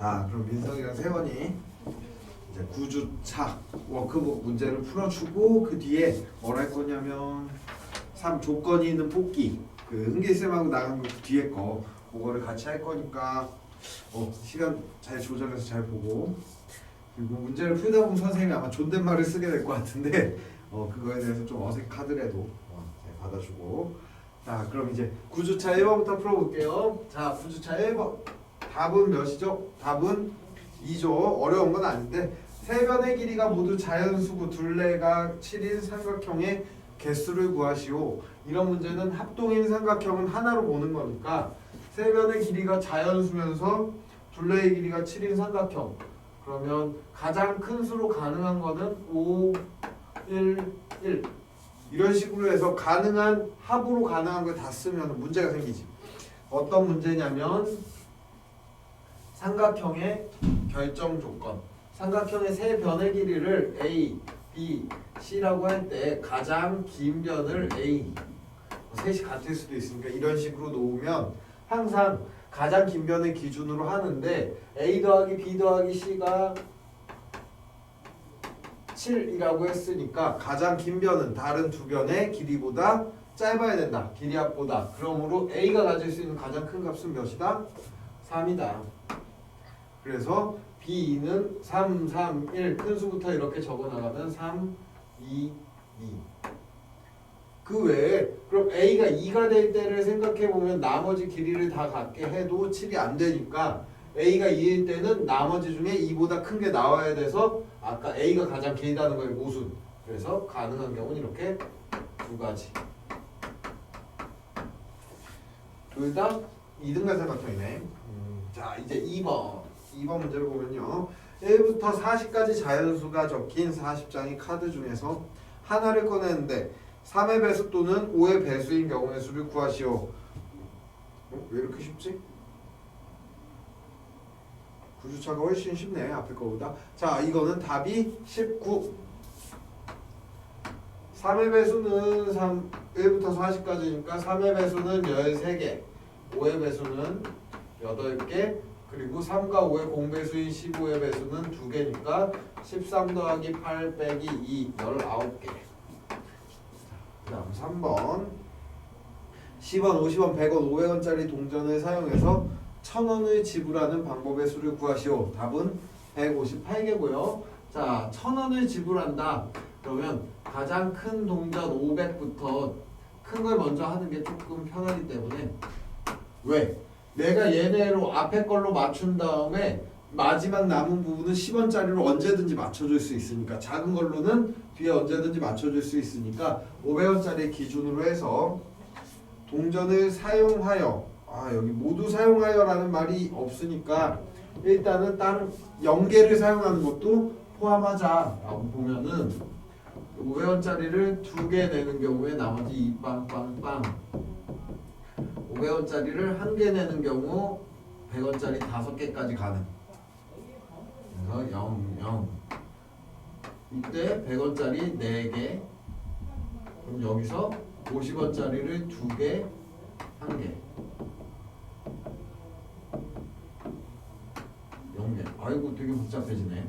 자, 그럼 민석이랑 세원이 이제 구주차 워크북 문제를 풀어주고 그 뒤에 뭘 할 거냐면 3 조건이 있는 뽑기 그 흥기쌤하고 나간 거 그 뒤에 거 그거를 같이 할 거니까 시간 잘 조절해서 잘 보고 그리고 문제를 풀다 보면 선생님이 아마 존댓말을 쓰게 될 것 같은데 그거에 대해서 좀 어색하더라도 잘 받아주고 자 그럼 이제 구주차 1번부터 풀어볼게요. 자 구주차 1번 답은 몇이죠? 답은 2죠. 어려운 건 아닌데 세 변의 길이가 모두 자연수고 둘레가 7인 삼각형의 개수를 구하시오. 이런 문제는 합동인 삼각형은 하나로 보는 거니까 세 변의 길이가 자연수면서 둘레의 길이가 7인 삼각형 그러면 가장 큰 수로 가능한 거는 5, 1, 1 이런 식으로 해서 가능한 합으로 가능한 걸 다 쓰면 문제가 생기지. 어떤 문제냐면 삼각형의 결정 조건 삼각형의 세 변의 길이를 A, B, C라고 할 때 가장 긴 변을 A 셋이 같을 수도 있으니까 이런 식으로 놓으면 항상 가장 긴 변을 기준으로 하는데 A 더하기 B 더하기 C가 7이라고 했으니까 가장 긴 변은 다른 두 변의 길이보다 짧아야 된다. 길이 합보다. 그러므로 A가 가질 수 있는 가장 큰 값은 몇이다? 3이다. 그래서 B는 3, 3, 1 큰 수부터 이렇게 적어나가면 3, 2, 2 그 외에 그럼 A가 2가 될 때를 생각해보면 나머지 길이를 다 갖게 해도 7이 안 되니까 A가 2일 때는 나머지 중에 2보다 큰 게 나와야 돼서 아까 A가 가장 길다는 거예요. 모순. 그래서 가능한 경우는 이렇게 두 가지. 둘 다 2등간 삼각형이네. 자 이제 2번 문제를 보면요. 1부터 40까지 자연수가 적힌 40장의 카드 중에서 하나를 꺼내는데 3의 배수 또는 5의 배수인 경우의 수를 구하시오. 왜 이렇게 쉽지? 구주차가 훨씬 쉽네. 앞에 거보다. 자 이거는 답이 19. 3의 배수는 1부터 40까지니까 3의 배수는 13개 5의 배수는 8개 그리고 3과 5의 공배수인 15의 배수는 2개니까 13 더하기 8 빼기 2 19개. 그 다음 3번 10원, 50원, 100원, 500원짜리 동전을 사용해서 1000원을 지불하는 방법의 수를 구하시오. 답은 158개고요. 자 1000원을 지불한다. 그러면 가장 큰 동전 500부터 큰 걸 먼저 하는 게 조금 편하기 때문에 왜? 내가 얘네로 앞에 걸로 맞춘 다음에 마지막 남은 부분은 10원짜리로 언제든지 맞춰줄 수 있으니까 작은 걸로는 뒤에 언제든지 맞춰줄 수 있으니까 500원짜리 기준으로 해서 동전을 사용하여 여기 모두 사용하여라는 말이 없으니까 일단은 다른 0개를 사용하는 것도 포함하자 라고 보면은 500원짜리를 2개 내는 경우에 나머지 2빵빵빵 500원짜리를 1개 내는 경우 100원짜리 5개까지 가는 그래서 0, 0 이때 100원짜리 4개 그럼 여기서 50원짜리를 2개 1개 0개 아이고 되게 복잡해지네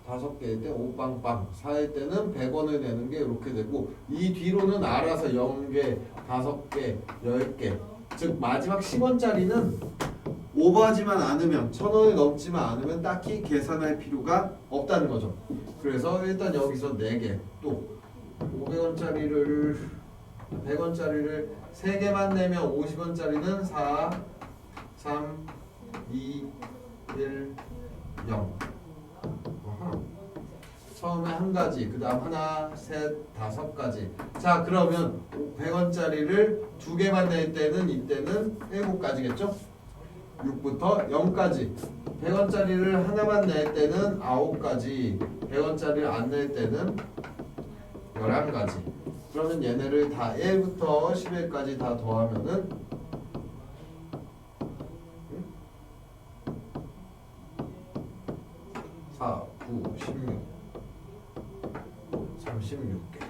5개일 때 5빵빵 4일 때는 100원을 내는 게 이렇게 되고 이 뒤로는 알아서 0개, 5개, 10개 즉 마지막 10원짜리는 오버하지만 않으면 1000원을 넘지만 않으면 딱히 계산할 필요가 없다는 거죠. 그래서 일단 여기서 4개 또 500원짜리를 100원짜리를 3개만 내면 50원짜리는 4, 3, 2, 1, 0 처음에 한 가지, 그 다음 하나, 셋, 5가지. 자, 그러면 100원짜리를 2개만 낼 때는 이때는 7가지겠죠? 6부터 0까지. 100원짜리를 하나만 낼 때는 9가지. 100원짜리를 안 낼 때는 11가지. 그러면 얘네를 다 1부터 11까지 다 더하면은 4, 9, 16 36개.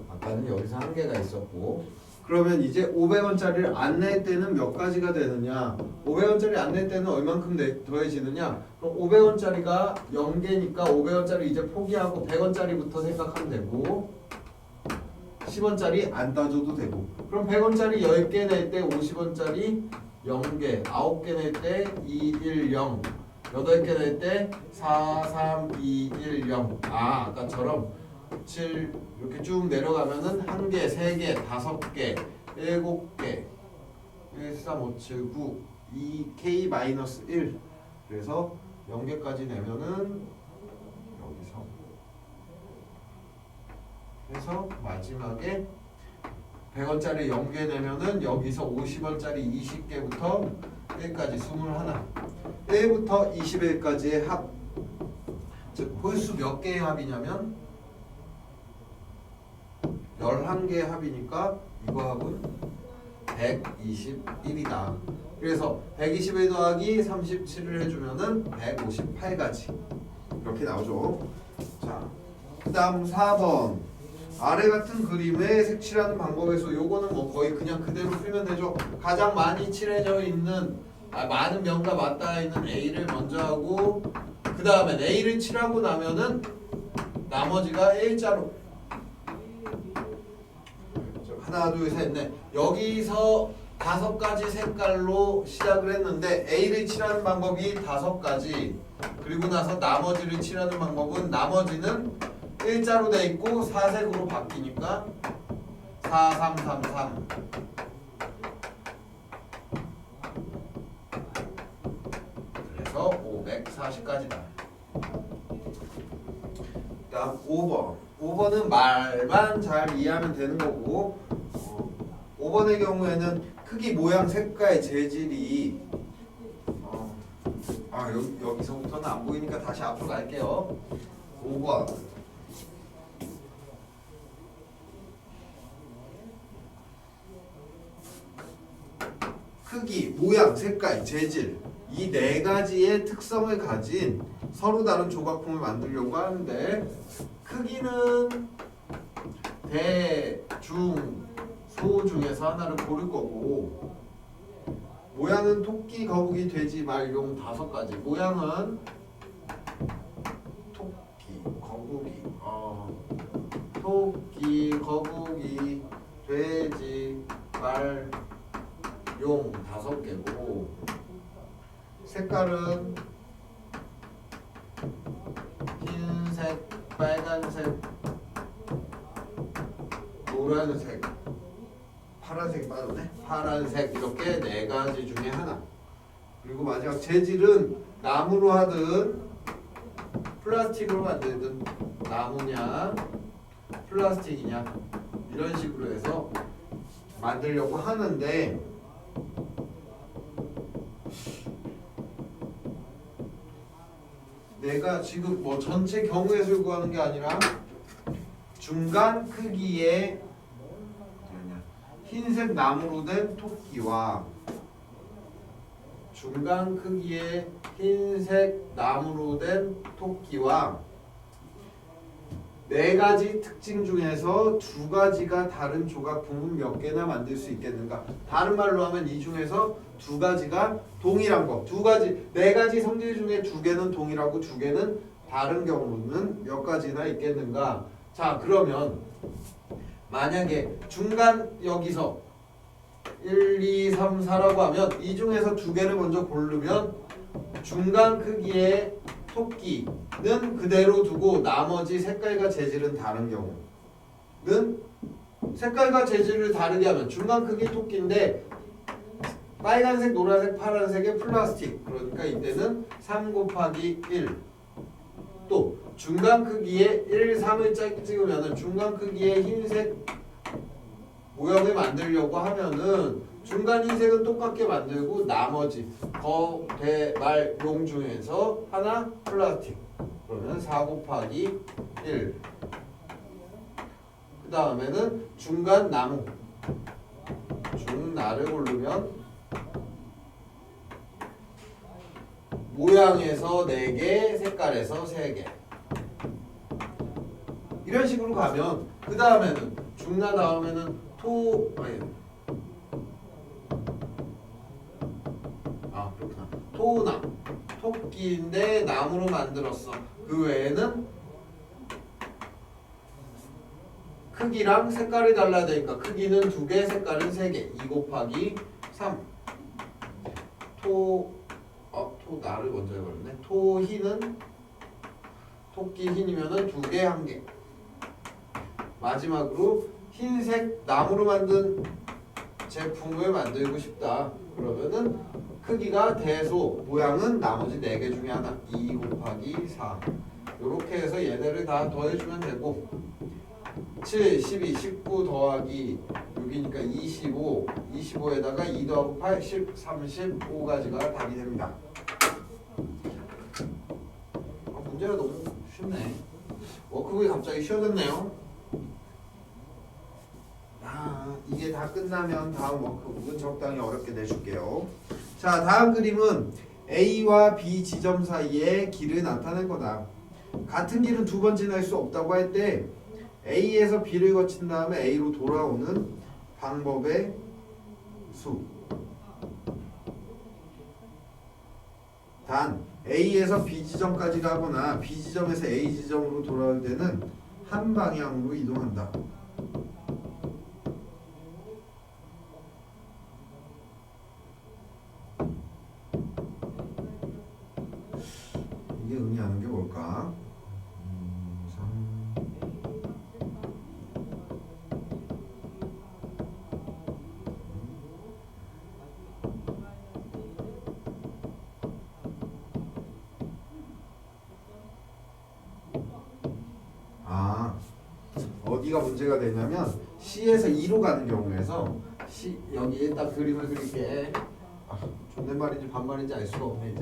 아까는 여기서 1개가 있었고 그러면 이제 500원짜리를 안 낼 때는 몇 가지가 되느냐? 500원짜리 안 낼 때는 얼만큼 더해지느냐? 그럼 500원짜리가 0개니까 500원짜리 이제 포기하고 100원짜리부터 생각하면 되고 10원짜리 안 따져도 되고 그럼 100원짜리 10개 낼 때 50원짜리 0개 9개 낼 때 2, 1, 0 8개 낼 때 4, 3, 2, 1, 0 아까처럼 7 이렇게 쭉 내려가면은 1개, 3개, 5개, 7개 1, 3, 5, 7, 9 2K-1 그래서 0개까지 내면은 여기서 해서 마지막에 100원짜리 0개 내면은 여기서 50원짜리 20개부터 1까지 21 1부터 21까지의 합 즉 홀수 몇 개의 합이냐면 11개의 합이니까 이거 합은 121이다. 그래서 121 더하기 37을 해주면은 158가지 이렇게 나오죠. 자, 그 다음 4번 아래 같은 그림에 색칠하는 방법에서 요거는 뭐 거의 그냥 그대로 풀면 되죠. 가장 많이 칠해져 있는 많은 면과 맞닿아 있는 A를 먼저 하고 그 다음에 A를 칠하고 나면은 나머지가 일자로 하나 둘 셋 넷 여기서 5가지 색깔로 시작을 했는데 A를 칠하는 방법이 5가지 그리고 나서 나머지를 칠하는 방법은 나머지는 일자로 돼 있고 사색으로 바뀌니까 4, 3, 3, 3 그래서 540까지다. 다음 5번 5번은 말만 잘 이해하면 되는 거고 5번의 경우에는 크기, 모양, 색깔, 재질이 여기서부터는 안 보이니까 다시 앞으로 갈게요. 5번 크기, 모양, 색깔, 재질 이 4가지의 특성을 가진 서로 다른 조각품을 만들려고 하는데 크기는 대, 중, 소 중에서 하나를 고를 거고 모양은 토끼, 거북이, 돼지, 말, 용 5가지 모양은 토끼, 거북이, 돼지, 말, 용 5개고 색깔은 흰색, 빨간색, 노란색, 파란색이 빠졌네. 파란색 이렇게 4가지 중에 하나. 그리고 마지막 재질은 나무로 하든 플라스틱으로 만들든 나무냐 플라스틱이냐 이런 식으로 해서 만들려고 하는데 내가 지금 뭐 전체 경우의 수를 구하는 게 아니라 중간 크기의 흰색 나무로 된 토끼와 중간 크기의 흰색 나무로 된 토끼와 4가지 특징 중에서 2가지가 다른 조각품은 몇 개나 만들 수 있겠는가? 다른 말로 하면 이 중에서 2가지가 동일한 거. 4가지 성질 중에 2개는 동일하고 2개는 다른 경우는 몇 가지나 있겠는가? 자, 그러면 만약에 중간 여기서 1, 2, 3, 4라고 하면 이 중에서 2개를 먼저 고르면 중간 크기의 토끼는 그대로 두고 나머지 색깔과 재질은 다른 경우는 색깔과 재질을 다르게 하면 중간 크기 토끼인데 빨간색, 노란색, 파란색의 플라스틱 그러니까 이때는 3 곱하기 1 또 중간 크기의 1, 3을 찍으면 중간 크기의 흰색 모형을 만들려고 하면은 중간 흰색은 똑같게 만들고 나머지 거, 대, 말, 용 중에서 하나 플라스틱 그러면 4 곱하기 1 그 다음에는 중간 나무 중나를 고르면 모양에서 4개 색깔에서 3개 이런 식으로 가면 그 다음에는 중나 다음에는 그렇구나. 토남, 토끼인데 나무로 만들었어. 그 외에는 크기랑 색깔이 달라야 되니까 크기는 2개, 색깔은 3개. 2 곱하기 3. 토 나를 먼저 해버렸네. 토희는 토끼 흰이면은 2개, 1개. 마지막으로 흰색 나무로 만든 제품을 만들고 싶다. 그러면은 크기가 대소, 모양은 나머지 4개 중에 하나. 2 곱하기 4. 이렇게 해서 얘네를 다 더해주면 되고 7, 12, 19 더하기 6이니까 25, 25에다가 2 더하고 8, 10, 35가지가 답이 됩니다. 문제가 너무 쉽네. 워크북이 갑자기 쉬워졌네요. 이게 다 끝나면 다음 워크북은 적당히 어렵게 내줄게요. 자, 다음 그림은 A와 B 지점 사이의 길을 나타낸 거다. 같은 길은 2번 지날 수 없다고 할 때 A에서 B를 거친 다음에 A로 돌아오는 방법의 수. 단 A에서 B 지점까지 가거나 B 지점에서 A 지점으로 돌아올 때는 한 방향으로 이동한다. 이게 의미하는 게 뭘까? 3. 어디가 문제가 되냐면 C에서 E로 가는 경우에서 여기에 딱 그림을 그릴게. 존댓말인지 반말인지 알 수가 없네 이제.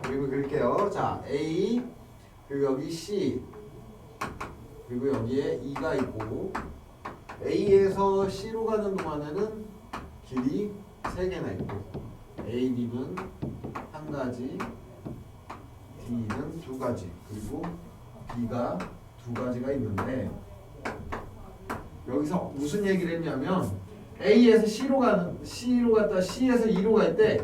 그림을 그릴게요. 자, A 그리고 여기 C 그리고 여기에 E가 있고 A에서 C로 가는 동안에는 길이 3개나 있고 A, B는 1가지, D는 2가지, 그리고 B가 2가지가 있는데 여기서 무슨 얘기를 했냐면 A에서 C로 갔다 C에서 E로 갈 때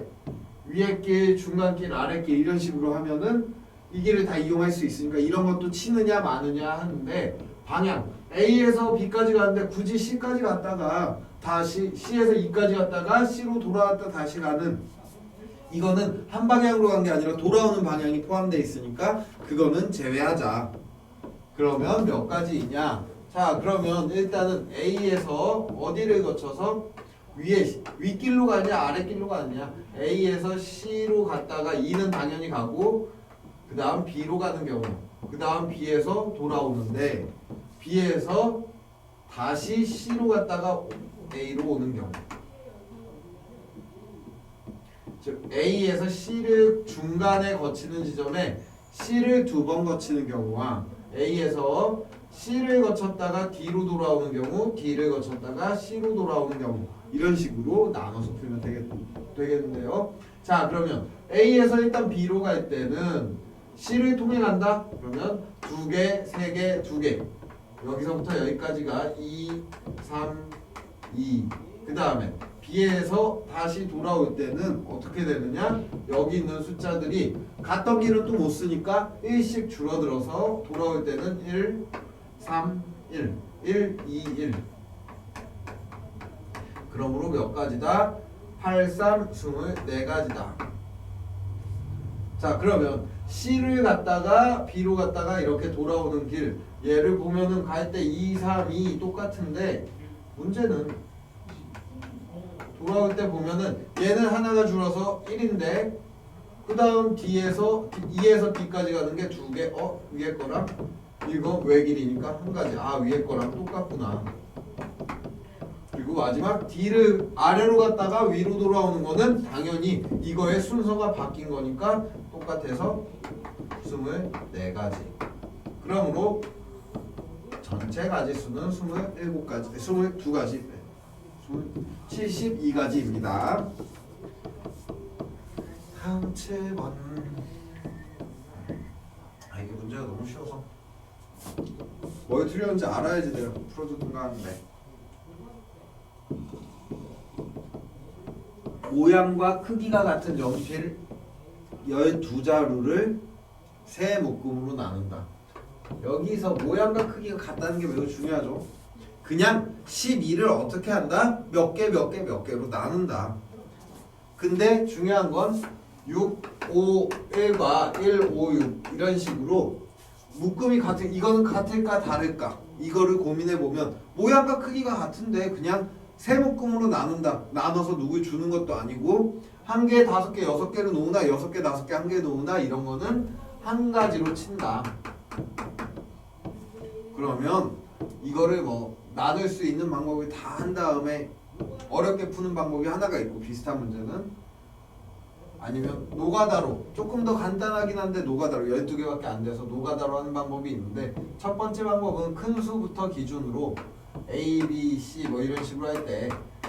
위에 길, 중간 길, 아래 길 이런 식으로 하면은 이 길을 다 이용할 수 있으니까 이런 것도 치느냐 마느냐 하는데 방향 A에서 B까지 가는데 굳이 C까지 갔다가 다시 C에서 E까지 갔다가 C로 돌아왔다 다시 가는 이거는 한 방향으로 간 게 아니라 돌아오는 방향이 포함되어 있으니까 그거는 제외하자. 그러면 몇 가지 있냐? 자, 그러면 일단은 A에서 어디를 거쳐서 윗길로 가냐 아랫길로 가느냐? A에서 C로 갔다가 E는 당연히 가고 그 다음 B로 가는 경우 그 다음 B에서 돌아오는데 B에서 다시 C로 갔다가 A로 오는 경우 즉 A에서 C를 중간에 거치는 지점에 C를 2번 거치는 경우와 A에서 C를 거쳤다가 D로 돌아오는 경우 D를 거쳤다가 C로 돌아오는 경우 이런 식으로 나눠서 풀면 되겠는데요. 자, 그러면 A에서 일단 B로 갈 때는 C를 통해 간다? 그러면 2개, 3개, 2개 여기서부터 여기까지가 2, 3, 2 그 다음에 B에서 다시 돌아올 때는 어떻게 되느냐? 여기 있는 숫자들이 갔던 길은 또 못 쓰니까 1씩 줄어들어서 돌아올 때는 1, 3, 1, 1, 2, 1 그러므로 몇 가지다? 8, 3, 24가지다. 자, 그러면 C를 갔다가 B로 갔다가 이렇게 돌아오는 길 얘를 보면은 갈 때 2, 3, 2 똑같은데 문제는 돌아올 때 보면은 얘는 하나가 줄어서 1인데 그 다음 D에서 2에서 D까지 가는 게 2개 위에 거랑 이거 외길이니까 1가지 위에 거랑 똑같구나. 그리고 마지막 D를 아래로 갔다가 위로 돌아오는 거는 당연히 이거의 순서가 바뀐 거니까 똑같아서 24가지. 그러므로 전체 가지수는 27가지, 22가지, 72가지입니다. 다음 7번. 이게 문제가 너무 쉬워서 뭘 틀렸는지 알아야지 내가 풀어주든가 하는데 모양과 크기가 같은 연필 12자루를 세 묶음으로 나눈다. 여기서 모양과 크기가 같다는 게 매우 중요하죠. 그냥 12를 어떻게 한다? 몇 개로 나눈다. 근데 중요한 건 6, 5, 1과 1, 5, 6 이런 식으로 묶음이 같은, 이거는 같을까 다를까 이거를 고민해 보면 모양과 크기가 같은데 그냥 세 묶음으로 나눈다. 나눠서 누구 주는 것도 아니고 한 개, 5개, 6개로 놓으나 6개, 5개, 한 개 놓으나 이런 거는 한 가지로 친다. 그러면 이거를 뭐 나눌 수 있는 방법을 다 한 다음에 어렵게 푸는 방법이 하나가 있고 비슷한 문제는 아니면 노가다로 조금 더 간단하긴 한데 노가다로 12개밖에 안 돼서 노가다로 하는 방법이 있는데 첫 번째 방법은 큰 수부터 기준으로 A, B, C 뭐 이런 식으로 할 때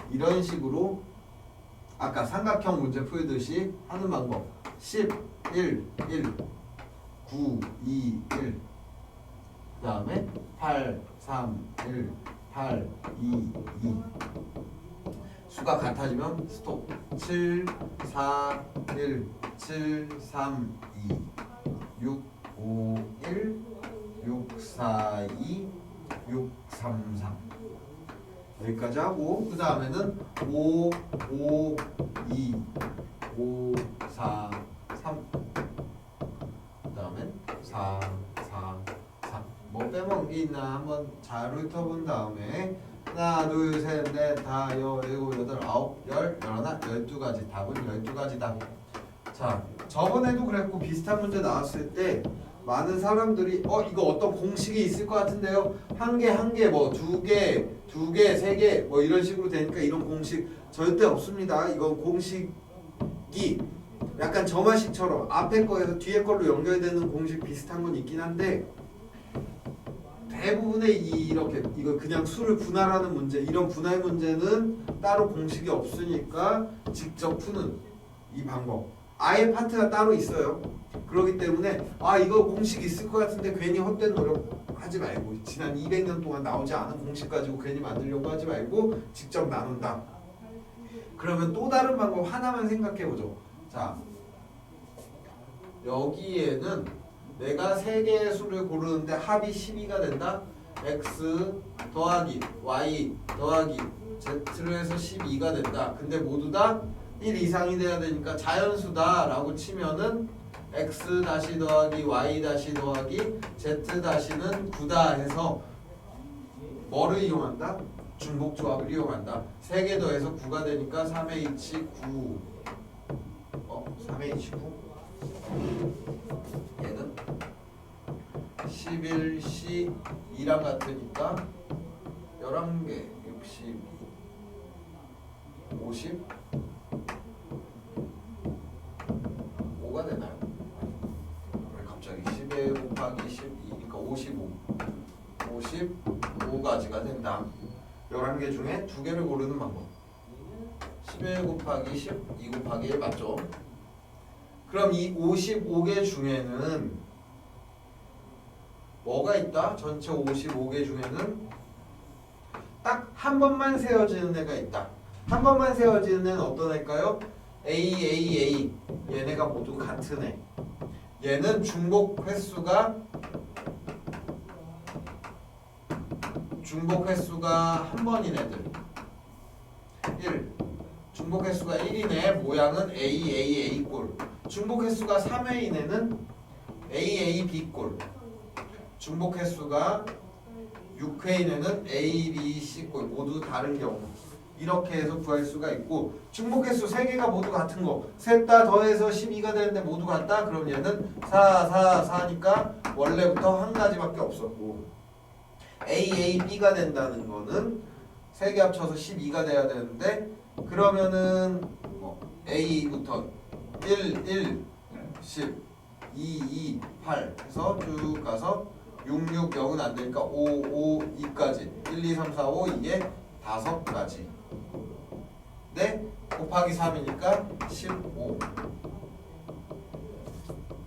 이런 식으로 아까 삼각형 문제 풀듯이 하는 방법 10, 1, 1, 9, 2, 1 그 다음에 8, 3, 1, 8, 2, 2 수가 같아지면 스톱 7, 4, 1, 7, 3, 2 6, 5, 1 6, 4, 2 6, 3, 3 여기까지 하고 그 다음에는 5, 5, 2 5, 4, 3 그 다음엔 4, 4, 3 뭐 빼먹은 게 있나 한번 잘 훑어본 다음에 하나, 둘, 셋, 넷, 다, 여, 일곱, 여덟, 아홉, 열, 열하나, 12가지. 답은 12가지다. 자, 저번에도 그랬고 비슷한 문제 나왔을 때 많은 사람들이 이거 어떤 공식이 있을 것 같은데요. 한 개, 뭐 두 개, 세 개, 뭐 이런 식으로 되니까 이런 공식 절대 없습니다. 이건 공식이 약간 점화식처럼 앞에 거에서 뒤에 걸로 연결되는 공식 비슷한 건 있긴 한데 대부분의 이렇게 이거 그냥 수를 분할하는 문제 이런 분할 문제는 따로 공식이 없으니까 직접 푸는 이 방법 아예 파트가 따로 있어요. 그렇기 때문에 이거 공식 있을 것 같은데 괜히 헛된 노력 하지 말고 지난 200년 동안 나오지 않은 공식 가지고 괜히 만들려고 하지 말고 직접 나눈다. 그러면 또 다른 방법 하나만 생각해보죠. 자, 여기에는 내가 3개의 수를 고르는데 합이 12가 된다. x 더하기 y 더하기 z를 해서 12가 된다. 근데 모두 다 1 이상이 돼야 되니까 자연수다 라고 치면은 x 다시 더하기 y 다시 더하기 z 다시는 9다 해서 뭐를 이용한다? 중복조합을 이용한다. 3개 더해서 9가 되니까 3의 2치 9 3의 2치 9 얘는 11, 12랑 같으니까 11개, 60, 50 5가 되나요? 왜 갑자기 11 곱하기 12니까 55 55가지가 된다. 11개 중에 2개를 고르는 방법 11 곱하기 10, 2 곱하기 1 맞죠? 그럼 이 55개 중에는 뭐가 있다? 전체 55개 중에는 딱 한 번만 세워지는 애가 있다. 한 번만 세워지는 애는 어떤 애일까요? A 얘네가 모두 같은 애. 얘는 중복 횟수가 한 번인 애들 1 중복 횟수가 1이네. 모양은 A 꼴. 중복 횟수가 3회인 애는 A B 꼴. 중복 횟수가 6회인 애는 A B C 꼴. 모두 다른 경우. 이렇게 해서 구할 수가 있고 중복 횟수 3개가 모두 같은 거. 셋 다 더해서 12가 되는데 모두 같다? 그럼 얘는 4니까 원래부터 한 가지밖에 없었고 A B가 된다는 거는 3개 합쳐서 12가 돼야 되는데 그러면은 A부터 1, 10, 2, 8 해서 쭉 가서 6, 0은 안 되니까 5, 2까지 1, 2, 3, 4, 5 이게 5가지 네? 곱하기 3이니까 15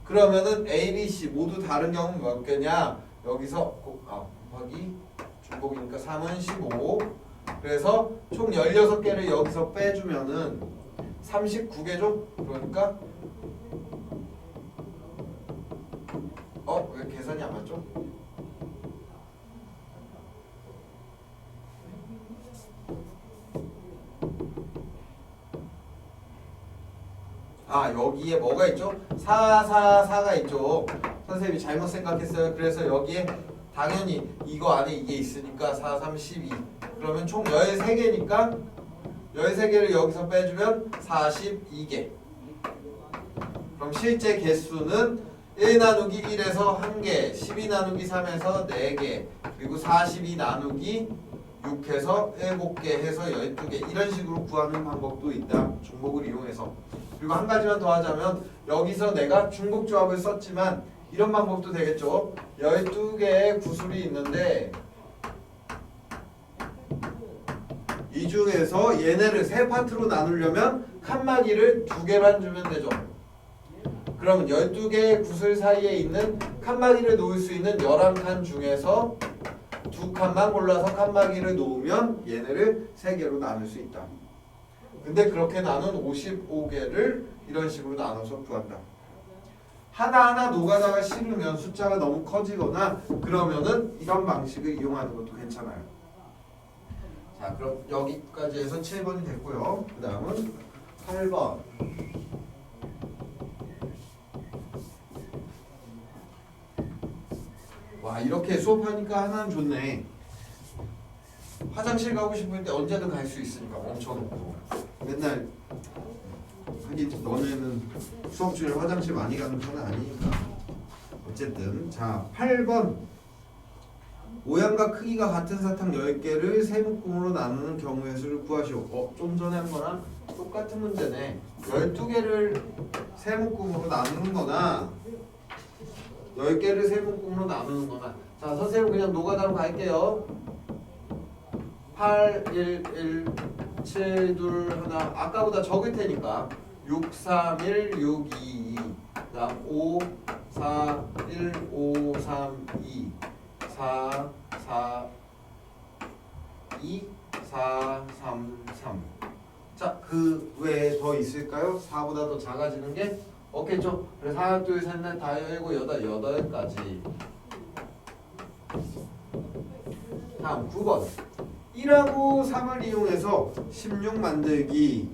그러면은 A, B, C 모두 다른 경우는 몇 개냐? 여기서 곱하기 중복이니까 3은 15 그래서 총 16개를 여기서 빼주면은 39개죠? 그러니까 왜 계산이 안 맞죠? 여기에 뭐가 있죠? 4가 있죠. 선생님이 잘못 생각했어요. 그래서 여기에 당연히 이거 안에 이게 있으니까 4, 3, 12. 그러면 총 13개니까 13개를 여기서 빼주면 42개. 그럼 실제 개수는 1 나누기 1에서 1개, 12 나누기 3에서 4개, 그리고 42 나누기 6해서 7개 해서 12개. 이런 식으로 구하는 방법도 있다. 중복을 이용해서. 그리고 한 가지만 더 하자면 여기서 내가 중복 조합을 썼지만 이런 방법도 되겠죠. 12개의 구술이 있는데 이 중에서 얘네를 세 파트로 나누려면 칸막이를 2개만 주면 되죠. 그러면 12개의 구슬 사이에 있는 칸막이를 놓을 수 있는 11칸 중에서 2칸만 골라서 칸막이를 놓으면 얘네를 3개로 나눌 수 있다. 근데 그렇게 나눈 55개를 이런 식으로 나눠서 구한다. 하나하나 노가다가 싫으면 숫자가 너무 커지거나 그러면은 이런 방식을 이용하는 것도 괜찮아요. 자, 그럼 여기까지 해서 7번이 됐고요. 그 다음은 8번. 와, 이렇게 수업하니까 하나는 좋네. 화장실 가고 싶을 때 언제든 갈 수 있으니까 멈춰놓고. 맨날 하긴 너네는 수업 중에 화장실 많이 가는 편은 아니니까. 어쨌든 자 8번. 모양과 크기가 같은 사탕 10개를 세 묶음으로 나누는 경우의 수를 구하시오. 좀 전에 한 거랑 똑같은 문제네. 12개를 세 묶음으로 나누는 거나 10개를 세 묶음으로 나누는 거나. 자, 선생님 그냥 노가다로 갈게요. 8, 1, 1, 7, 2, 1. 아까보다 적을 테니까 6, 3, 1, 6, 2, 2. 그 다음 5, 4, 1, 5, 3, 2. 4, 4, 2, 4, 3, 3. 자, 그 외에 더 있을까요? 4보다 더 작아지는 게 없겠죠? 그래서 하나, 둘, 셋, 넷, 다 열고 여덟 가지. 다음 9번. 1하고 3을 이용해서 16 만들기.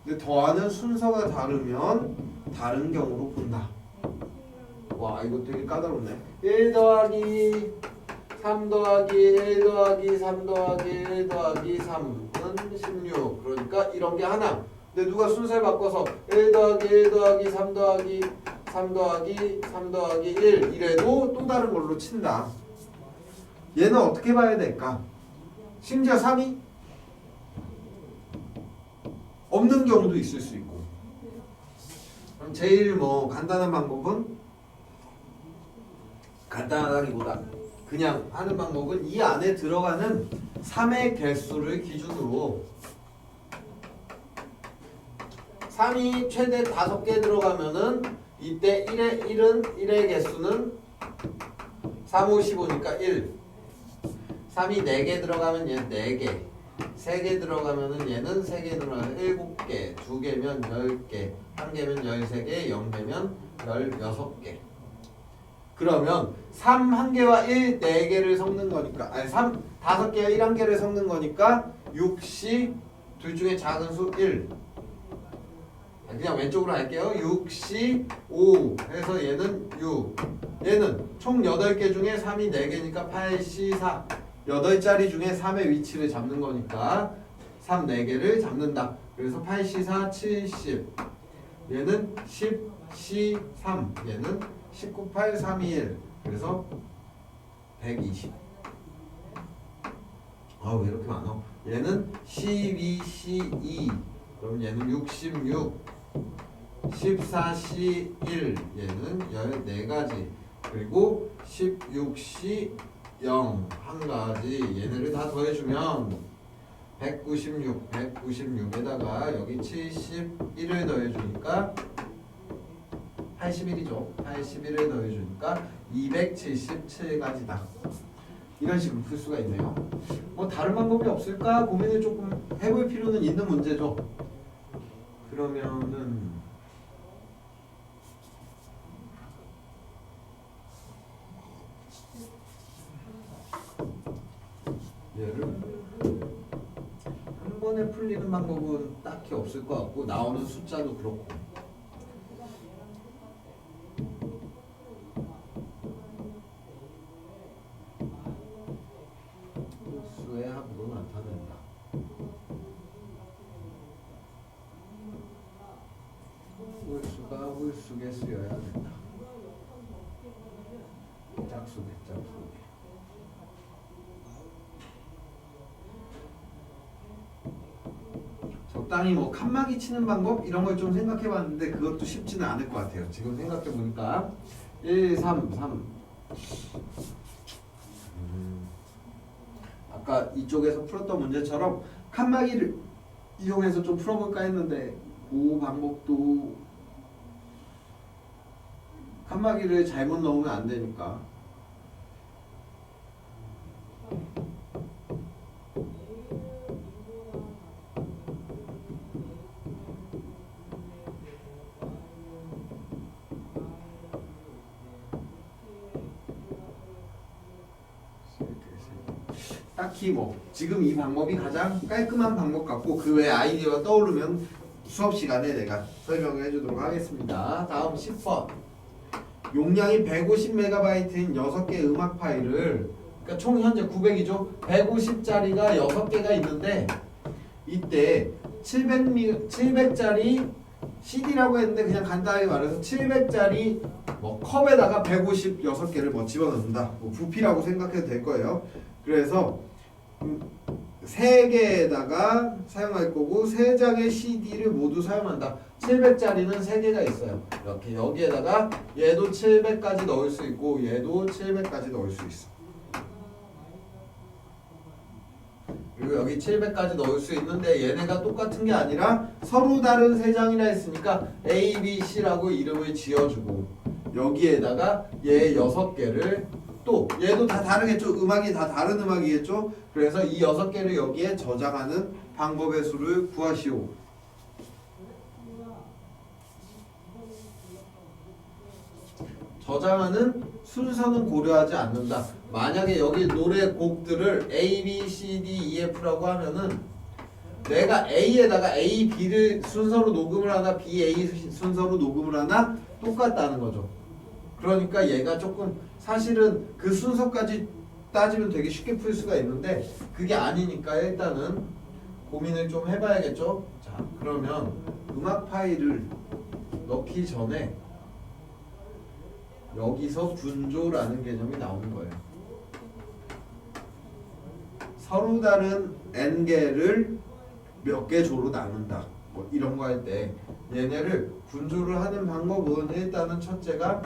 근데 더하는 순서가 다르면 다른 경우로 본다. 와, 이거 되게 까다롭네. 1 더하기 3 더하기 1 더하기 3 더하기 1 더하기 3은 16. 그러니까 이런 게 하나. 근데 누가 순서를 바꿔서 1 더하기 1 더하기 3 더하기 3 더하기 3 더하기 1 이래도 또 다른 걸로 친다. 얘는 어떻게 봐야 될까? 심지어 3이 없는 경우도 있을 수 있고. 그럼 제일 간단한 방법은 간단하기보다 그냥 하는 방법은 이 안에 들어가는 3의 개수를 기준으로 3이 최대 5개 들어가면은 이때 1의 개수는 3, 5, 15니까 1. 3이 4개 들어가면 얘는 4개. 3개 들어가면은 얘는 3개 들어가면 7개. 2개면 10개. 1개면 13개. 0개면 16개. 그러면 3 1개와 1 4개를 섞는 거니까 3 5개와 1 1개를 섞는 거니까 6시 둘 중에 작은 수 1. 그냥 왼쪽으로 할게요. 6시 5 해서 얘는 6. 얘는 총 8개 중에 3이 4개니까 8시 4. 8자리 중에 3의 위치를 잡는 거니까 3 4개를 잡는다. 그래서 8시 4 70. 얘는 10시 3. 얘는 19, 8, 3, 2, 1. 그래서 120. 왜 이렇게 많아? 얘는 12, 12. 그럼 얘는 66. 14시 1. 얘는 14가지. 그리고 16시 0. 한 가지. 얘네를 다 더해주면 196. 196에다가 여기 71을 더해주니까 81이죠. 81을 더해주니까 277가지다. 이런 식으로 풀 수가 있네요. 다른 방법이 없을까 고민을 조금 해볼 필요는 있는 문제죠. 그러면은 얘를 한 번에 풀리는 방법은 딱히 없을 것 같고 나오는 숫자도 그렇고 홀수의 합으로 나타낸다. 홀수가 홀수에 쓰여야 된다. 짝수네 짝수. 적당히 뭐 칸막이 치는 방법 이런 걸 좀 생각해 봤는데 그것도 쉽지는 않을 것 같아요. 지금 생각해 보니까 1, 3, 3 아까 이쪽에서 풀었던 문제처럼 칸막이를 이용해서 좀 풀어볼까 했는데 그 방법도 칸막이를 잘못 넣으면 안 되니까 딱히 뭐 지금 이 방법이 가장 깔끔한 방법 같고 그 외에 아이디어가 떠오르면 수업 시간에 내가 설명을 해주도록 하겠습니다. 다음 10번 용량이 150MB인 6개의 음악 파일을 그러니까 총 현재 900이죠. 150짜리가 6개가 있는데 이때 700짜리 CD라고 했는데 그냥 간단하게 말해서 700짜리 뭐 컵에다가 156개를 뭐 집어넣는다. 뭐 부피라고 생각해도 될 거예요. 그래서 3개에다가 사용할 거고 3장의 CD를 모두 사용한다. 700짜리는 3개가 있어요. 이렇게 여기에다가 얘도 700까지 넣을 수 있고 얘도 700까지 넣을 수 있어. 그리고 여기 700까지 넣을 수 있는데 얘네가 똑같은 게 아니라 서로 다른 3장이라 했으니까 A, B, C라고 이름을 지어주고 여기에다가 얘 6개를 또 얘도 다 다르겠죠. 음악이 다 다른 음악이겠죠. 그래서 이 6개를 여기에 저장하는 방법의 수를 구하시오. 저장하는 순서는 고려하지 않는다. 만약에 여기 노래 곡들을 A, B, C, D, E, F라고 하면은 내가 A에다가 A, B를 순서로 녹음을 하나 B, A 순서로 녹음을 하나 똑같다는 거죠. 그러니까 얘가 조금 사실은 그 순서까지 따지면 되게 쉽게 풀 수가 있는데 그게 아니니까 일단은 고민을 좀 해봐야겠죠. 자, 그러면 음악 파일을 넣기 전에 여기서 분조라는 개념이 나오는 거예요. 서로 다른 n개를 몇 개 조로 나눈다. 뭐 이런 거 할 때 얘네를 분조를 하는 방법은 일단은 첫째가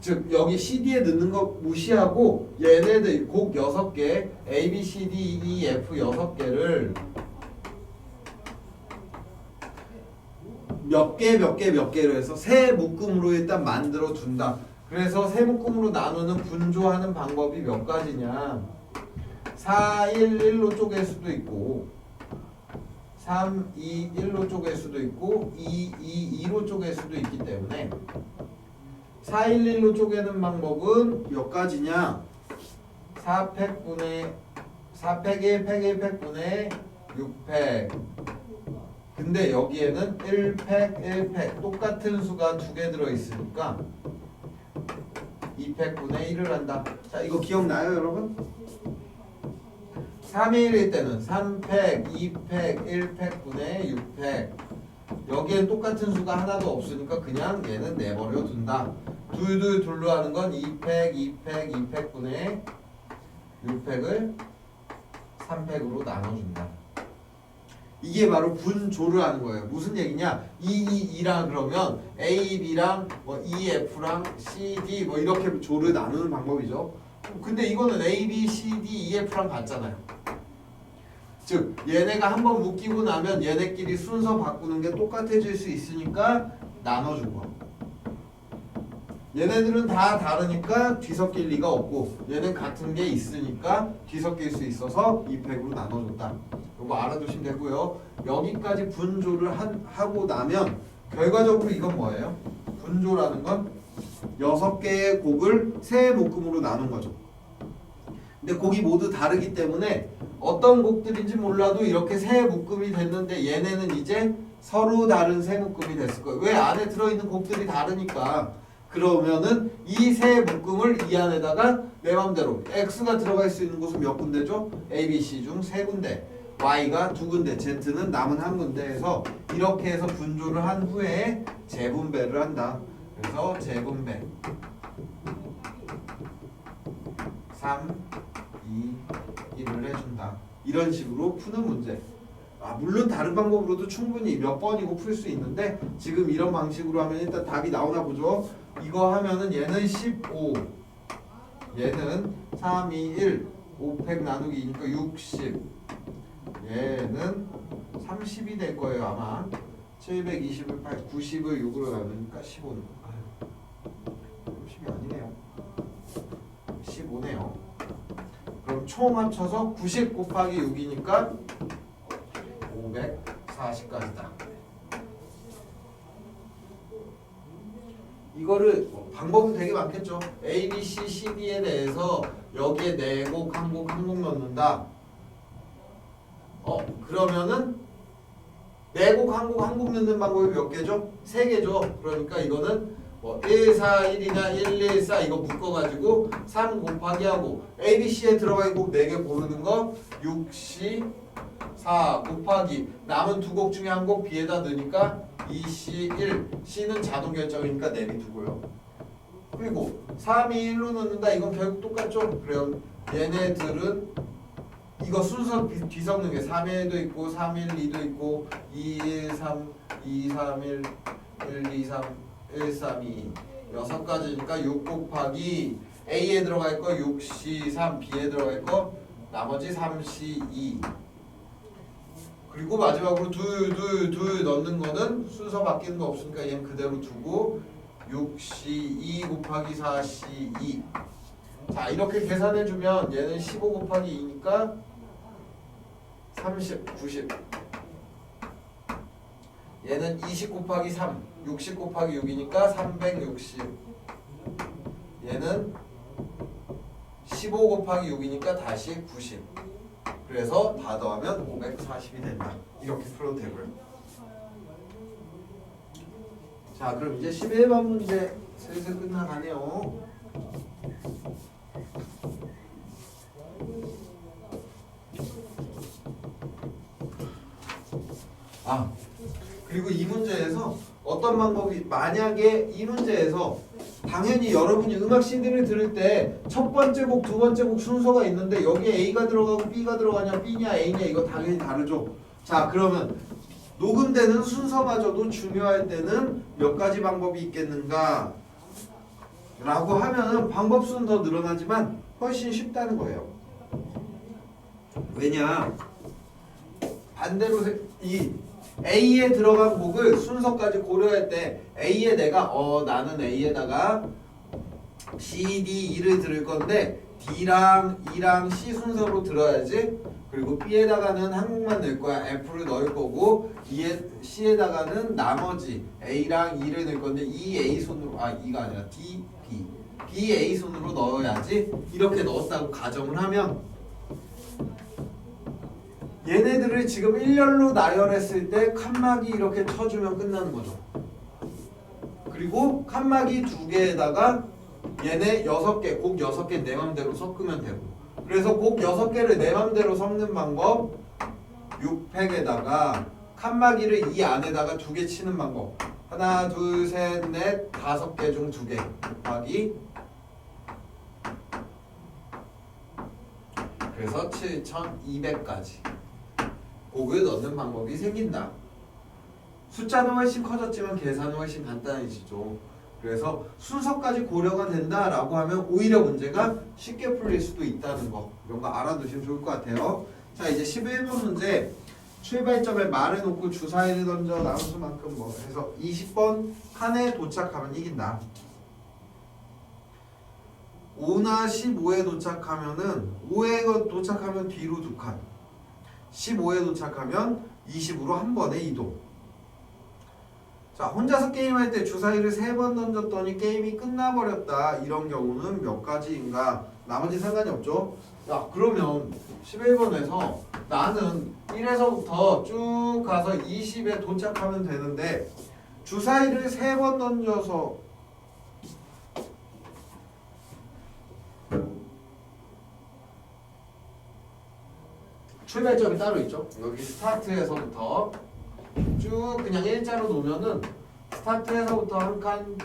즉 여기 CD에 넣는 거 무시하고 얘네들 곡 6개 A, B, C, D, E, F 6개를 몇 개로 해서 세 묶음으로 일단 만들어 둔다. 그래서 세 묶음으로 나누는 분조하는 방법이 몇 가지냐 4, 1, 1로 쪼갤 수도 있고 3, 2, 1로 쪼갤 수도 있고 2, 2, 2로 쪼갤 수도 있기 때문에 4, 1, 1로 쪼개는 방법은 몇 가지냐 4팩 1, 팩 1팩분의 6팩 근데 여기에는 1팩 1팩 똑같은 수가 2개 들어있으니까 2팩분의 1을 한다. 자 이거 기억나요 여러분? 3의 1일 때는 3팩, 2팩, 1팩분의 6팩 여기엔 똑같은 수가 하나도 없으니까 그냥 얘는 내버려 둔다. 둘로 하는 건 2팩, 2팩, 2팩분의 6팩을 3팩으로 나눠준다. 이게 바로 분조를 하는 거예요. 무슨 얘기냐? 2랑 그러면 A, B랑 뭐 E, F랑 C, D 뭐 이렇게 조를 나누는 방법이죠. 근데 이거는 A, B, C, D, E, F랑 같잖아요. 즉 얘네가 한번 묶이고 나면 얘네끼리 순서 바꾸는 게 똑같아질 수 있으니까 나눠주고 얘네들은 다 다르니까 뒤섞일 리가 없고 얘는 같은 게 있으니까 뒤섞일 수 있어서 2팩으로 나눠줬다. 이거 알아두시면 되고요. 여기까지 분조를 하고 나면 결과적으로 이건 뭐예요? 분조라는 건 6개의 곡을 세 묶음으로 나눈 거죠. 근데 곡이 모두 다르기 때문에 어떤 곡들인지 몰라도 이렇게 세 묶음이 됐는데 얘네는 이제 서로 다른 세 묶음이 됐을 거예요. 왜? 안에 들어있는 곡들이 다르니까. 그러면은 이 세 묶음을 이 안에다가 내 맘대로 X가 들어갈 수 있는 곳은 몇 군데죠? A, B, C 중 세 군데, Y가 두 군데, Z는 남은 한 군데에서 이렇게 해서 분조를 한 후에 재분배를 한다. 그래서 재분배 3, 2, 1을 해준다. 이런 식으로 푸는 문제. 물론 다른 방법으로도 충분히 몇 번이고 풀 수 있는데 지금 이런 방식으로 하면 일단 답이 나오나 보죠. 이거 하면은 얘는 15, 얘는 3, 2, 1, 5팩 나누기 2니까 60, 얘는 30이 될 거예요 아마. 720을 8, 90을 6으로 나누니까 15. 30이 아니네요. 15네요. 그럼 총 합쳐서 90 곱하기 6이니까 540까지다. 이거를 방법은 되게 많겠죠. A, B, C, C, D에 대해서 여기에 네 곡, 한 곡, 한 곡 넣는다. 그러면은 네 곡, 한 곡, 한 곡 넣는 방법이 몇 개죠? 세 개죠. 그러니까 이거는 뭐 1, 4, 1이나 1, 1, 4 이거 묶어가지고 3 곱하기 하고 A, B, C에 들어가 있는 곡 4개 고르는 거 6, C, 4 곱하기 남은 두 곡 중에 한 곡 B에다 넣으니까 2C, 1 C는 자동 결정이니까 내비두고요. 그리고 3, 2, 1로 넣는다. 이건 결국 똑같죠? 그래요. 얘네들은 이거 순서 뒤섞는 게 3, 1도 있고 3, 1, 2도 있고 2, 1, 3, 2, 3, 1, 1, 2, 3 1, 3, 2 6가지니까 6 곱하기 A에 들어갈 거 6C, 3 B에 들어갈 거 나머지 3C, 2 그리고 마지막으로 둘 넣는 거는 순서 바뀌는 거 없으니까 얘는 그대로 두고 6C, 2 곱하기 4C, 2 자 이렇게 계산해주면 얘는 15 곱하기 2니까 30, 90 얘는 20 곱하기 3 60 곱하기 6이니까 360 얘는 15 곱하기 6이니까 다시 90 그래서 다 더하면 540이 된다. 이렇게 풀어도 되고요. 자 그럼 이제 11번 문제 슬슬 끝나가네요. 그리고 이 문제에서 어떤 방법이 만약에 이 문제에서 당연히 여러분이 음악 CD를 들을 때 첫 번째 곡, 두 번째 곡 순서가 있는데 여기에 A가 들어가고 B가 들어가냐 B냐 A냐 이거 당연히 다르죠. 자 그러면 녹음되는 순서마저도 중요할 때는 몇 가지 방법이 있겠는가 라고 하면은 방법 수는 더 늘어나지만 훨씬 쉽다는 거예요. 왜냐 반대로 이 A에 들어간 곡을 순서까지 고려할 때 A에 내가 나는 A에다가 C, D, E를 들을 건데 D랑 E랑 C 순서로 들어야지. 그리고 B에다가는 한 곡만 넣을 거야. F를 넣을 거고 C에다가는 나머지 A랑 E를 넣을 건데 E, A 손으로 E가 아니라 D, B B, A 손으로 넣어야지. 이렇게 넣었다고 가정을 하면 얘네들을 지금 일렬로 나열했을 때 칸막이 이렇게 쳐주면 끝나는 거죠. 그리고 칸막이 2개에다가 얘네 6개, 곡 6개 내 맘대로 섞으면 되고 그래서 곡 6개를 내 맘대로 섞는 방법 6팩에다가 칸막이를 이 안에다가 2개 치는 방법 하나, 둘, 셋, 넷, 5개 중 2개 곱하기 그래서 7200까지 곡을 넣는 방법이 생긴다. 숫자는 훨씬 커졌지만 계산은 훨씬 간단해지죠. 그래서 순서까지 고려가 된다라고 하면 오히려 문제가 쉽게 풀릴 수도 있다는 거 이런 거 알아두시면 좋을 것 같아요. 자 이제 11번 문제 출발점에 말을 놓고 주사위를 던져 나온 수만큼 뭐 해서 20번 칸에 도착하면 이긴다. 5나 15에 도착하면은 5에 도착하면 뒤로 2칸, 15에 도착하면 20으로 한 번에 이동. 자, 혼자서 게임할 때 주사위를 3번 던졌더니 게임이 끝나버렸다. 이런 경우는 몇 가지인가? 나머지 상관이 없죠? 야, 그러면 11번에서 나는 1에서부터 쭉 가서 20에 도착하면 되는데 주사위를 3번 던져서 출발점이 따로 있죠? 여기 스타트에서부터 쭉 그냥 일자로 놓으면은 스타트에서부터 한 칸,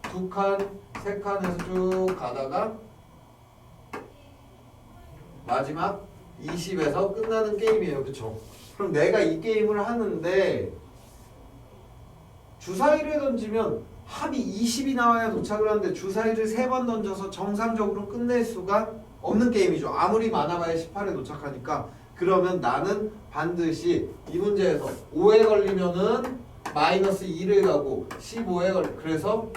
2칸, 3칸에서 쭉 가다가 마지막 20에서 끝나는 게임이에요. 그쵸? 그럼 내가 이 게임을 하는데 주사위를 던지면 합이 20이 나와야 도착을 하는데 주사위를 3번 던져서 정상적으로 끝낼 수가 없는 게임이죠. 아무리 많아봐야 18에 도착하니까. 그러면 나는 반드시 이 문제에서 5에 걸리면은 마이너스 2를 가고 15에 그래서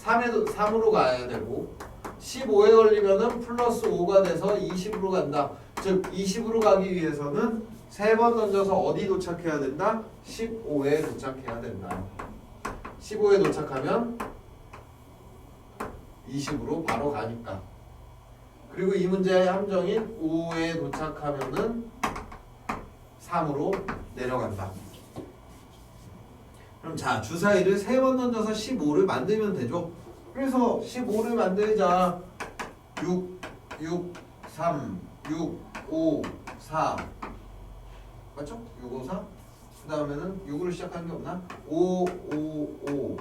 3으로 가야 되고 15에 걸리면은 플러스 5가 돼서 20으로 간다. 즉 20으로 가기 위해서는 3번 던져서 어디 도착해야 된다? 15에 도착해야 된다. 15에 도착하면 20으로 바로 가니까. 그리고 이 문제의 함정인 5에 도착하면은 3으로 내려간다. 그럼 자, 주사위를 3번 던져서 15를 만들면 되죠. 그래서 15를 만들자. 6, 3, 6, 5, 4 맞죠? 6, 5, 4 그 다음에는 6으로 시작하는 게 없나? 5, 5, 5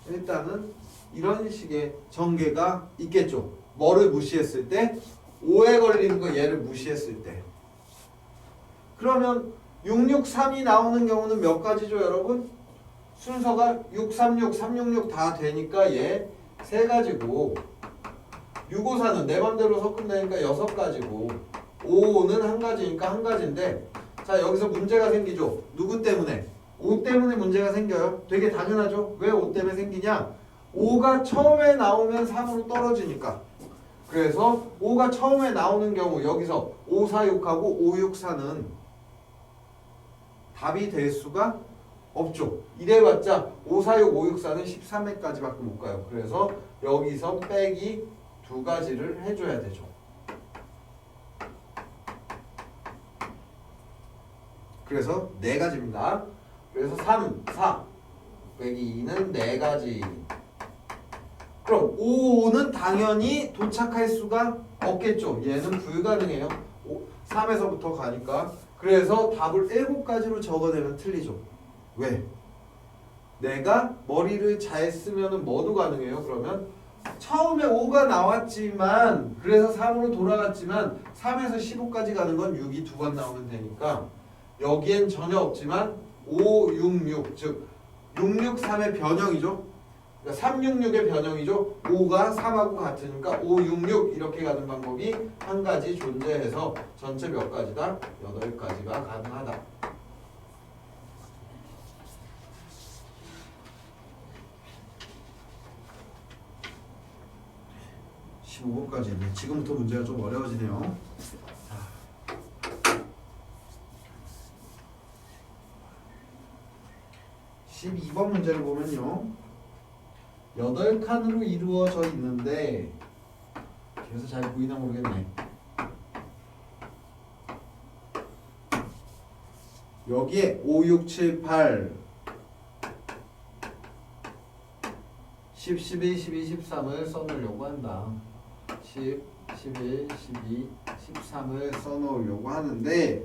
일단은 이런 식의 전개가 있겠죠. 뭐를 무시했을 때? 5에 걸리는 거 얘를 무시했을 때. 그러면 663이 나오는 경우는 몇 가지죠, 여러분? 순서가 636, 366 다 되니까 얘 3가지고 654는 내 맘대로 섞은다니까 6가지고 55는 1가지니까 1가지인데 자, 여기서 문제가 생기죠. 누구 때문에? 5 때문에 문제가 생겨요. 되게 당연하죠. 왜 5 때문에 생기냐? 5가 처음에 나오면 3으로 떨어지니까. 그래서 5가 처음에 나오는 경우 여기서 546하고 564는 답이 될 수가 없죠. 이래봤자 546, 564는 13회까지밖에 못 가요. 그래서 여기서 빼기 2가지를 해줘야 되죠. 그래서 4가지입니다. 그래서 3, 4 빼기 2는 4가지. 그럼 5는 당연히 도착할 수가 없겠죠. 얘는 불가능해요. 3에서부터 가니까. 그래서 답을 7가지로 적어내면 틀리죠. 왜? 내가 머리를 잘 쓰면 뭐도 가능해요. 그러면 처음에 5가 나왔지만 그래서 3으로 돌아갔지만 3에서 15까지 가는 건 6이 2번 나오면 되니까 여기엔 전혀 없지만 5, 6, 6 즉 663의 변형이죠. 그러니까 366의 변형이죠. 5가 3하고 같으니까 5, 6, 6 이렇게 가는 방법이 한 가지 존재해서 전체 몇 가지다? 8가지가 가능하다. (15번까지) 있네. 지금부터 문제가 좀 어려워지네요. 12번 문제를 보면요. 8칸으로 이루어져 있는데 그래서 잘 보이나 모르겠네. 여기에 5, 6, 7, 8 10, 11, 12, 13을 써놓으려고 한다. 10, 11, 12, 13을 써놓으려고 하는데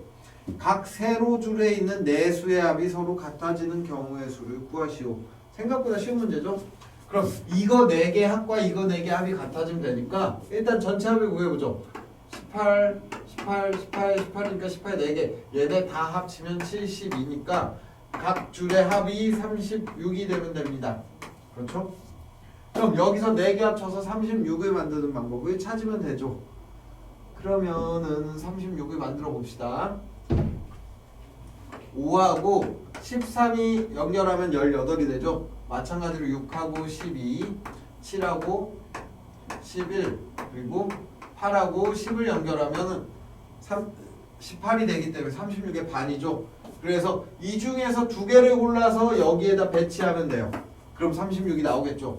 각 세로줄에 있는 네 수의 합이 서로 같아지는 경우의 수를 구하시오. 생각보다 쉬운 문제죠? 그럼 이거 4개 합과 이거 4개 합이 같아지면 되니까 일단 전체 합을 구해보죠. 18, 18, 18, 18이니까 18 4개. 얘네 다 합치면 72니까 각 줄의 합이 36이 되면 됩니다. 그렇죠? 그럼 여기서 4개 합쳐서 36을 만드는 방법을 찾으면 되죠. 그러면은 36을 만들어 봅시다. 5하고 13이 연결하면 18이 되죠. 마찬가지로 6하고 12, 7하고 11 그리고 8하고 10을 연결하면은 18이 되기 때문에 36의 반이죠. 그래서 이 중에서 두 개를 골라서 여기에다 배치하면 돼요. 그럼 36이 나오겠죠.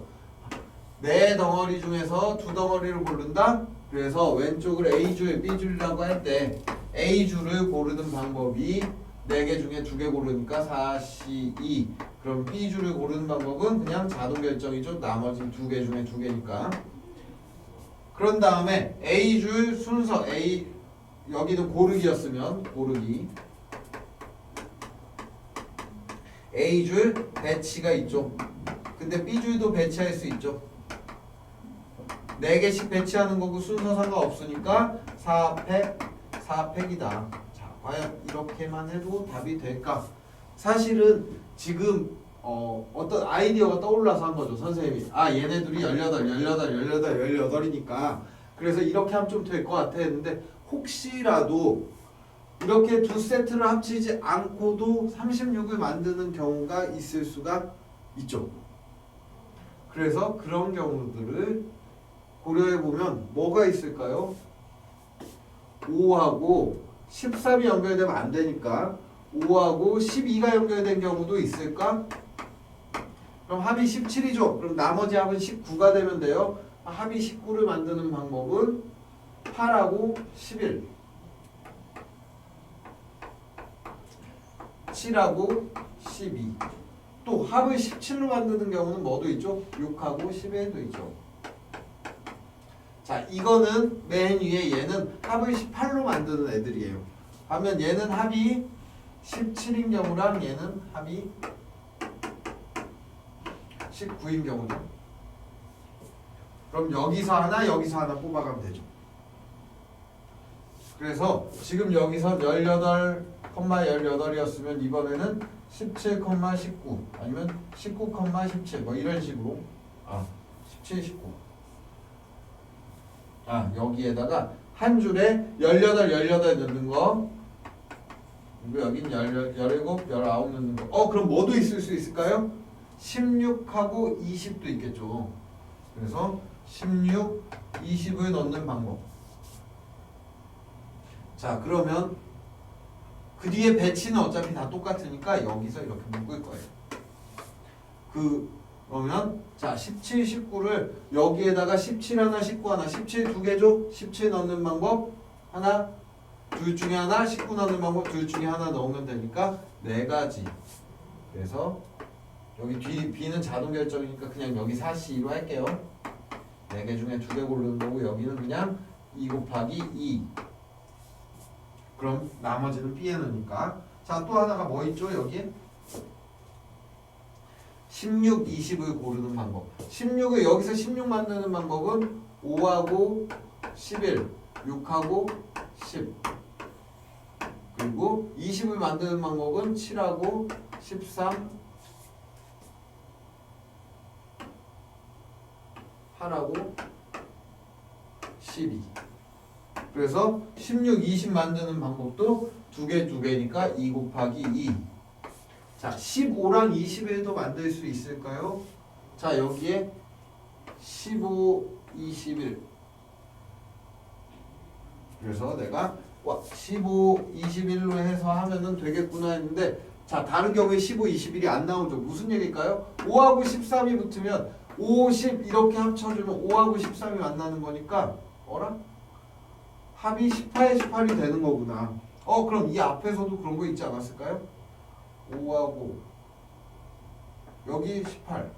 네 덩어리 중에서 두 덩어리를 고른다. 그래서 왼쪽을 A줄, B줄이라고 할 때 A줄을 고르는 방법이 4개 중에 2개 고르니까 4, 2. 그럼 B줄을 고르는 방법은 그냥 자동 결정이죠. 나머지 2개 중에 2개니까. 그런 다음에 A줄 순서 A 여기는 고르기였으면 고르기 A줄 배치가 있죠. 근데 B줄도 배치할 수 있죠. 4개씩 배치하는 거고 순서 상관없으니까 4팩이다. 자, 과연 이렇게만 해도 답이 될까? 사실은 지금 어떤 아이디어가 떠올라서 한 거죠. 선생님이 얘네들이 18이니까 그래서 이렇게 하면 좀 될 것 같아 했는데 혹시라도 이렇게 두 세트를 합치지 않고도 36을 만드는 경우가 있을 수가 있죠. 그래서 그런 경우들을 고려해보면 뭐가 있을까요? 5하고 13이 연결되면 안 되니까 5하고 12가 연결된 경우도 있을까? 그럼 합이 17이죠. 그럼 나머지 합은 19가 되면 돼요. 합이 19를 만드는 방법은 8하고 11 7하고 12 또 합을 17로 만드는 경우는 뭐도 있죠? 6하고 11도 있죠. 자, 이거는 맨 위에 얘는 합을 18로 만드는 애들이에요. 반면 얘는 합이 17인 경우랑 얘는 합이 19인 경우죠. 그럼 여기서 하나 뽑아가면 되죠. 그래서 지금 여기서 18,18이었으면 이번에는 17,19 아니면 19,17 뭐 이런 식으로 17, 19 여기에다가 한 줄에 18 넣는 거 그리고 여긴 17, 19 넣는 거 그럼 뭐도 있을 수 있을까요? 16하고 20도 있겠죠. 그래서 16, 20을 넣는 방법. 자, 그러면 그 뒤에 배치는 어차피 다 똑같으니까 여기서 이렇게 묶을 거예요. 그러면 자 17, 19를 여기에다가 17 하나, 19 하나, 17 두 개죠? 17 넣는 방법 하나, 둘 중에 하나, 19 넣는 방법 둘 중에 하나 넣으면 되니까 4가지. 그래서 여기 뒤 B는 자동 결정이니까 그냥 여기 4C2로 할게요. 4개 중에 2개 고르는 거고 여기는 그냥 2 곱하기 2. 그럼 나머지는 B에 넣으니까. 자, 또 하나가 뭐 있죠? 여기에 16, 20을 고르는 방법. 16을 여기서 16 만드는 방법은 5하고 11, 6하고 10. 그리고 20을 만드는 방법은 7하고 13, 8하고 12. 그래서 16, 20 만드는 방법도 2개니까 2 곱하기 2. 자, 15랑 21도 만들 수 있을까요? 자, 여기에 15, 21. 그래서 내가 15, 21로 해서 하면은 되겠구나 했는데 자, 다른 경우에 15, 21이 안 나오죠. 무슨 얘기일까요? 5하고 13이 붙으면 5, 10 이렇게 합쳐주면 5하고 13이 만나는 거니까 합이 18, 18이 되는 거구나. 그럼 이 앞에서도 그런 거 있지 않았을까요? 5하고 여기 18.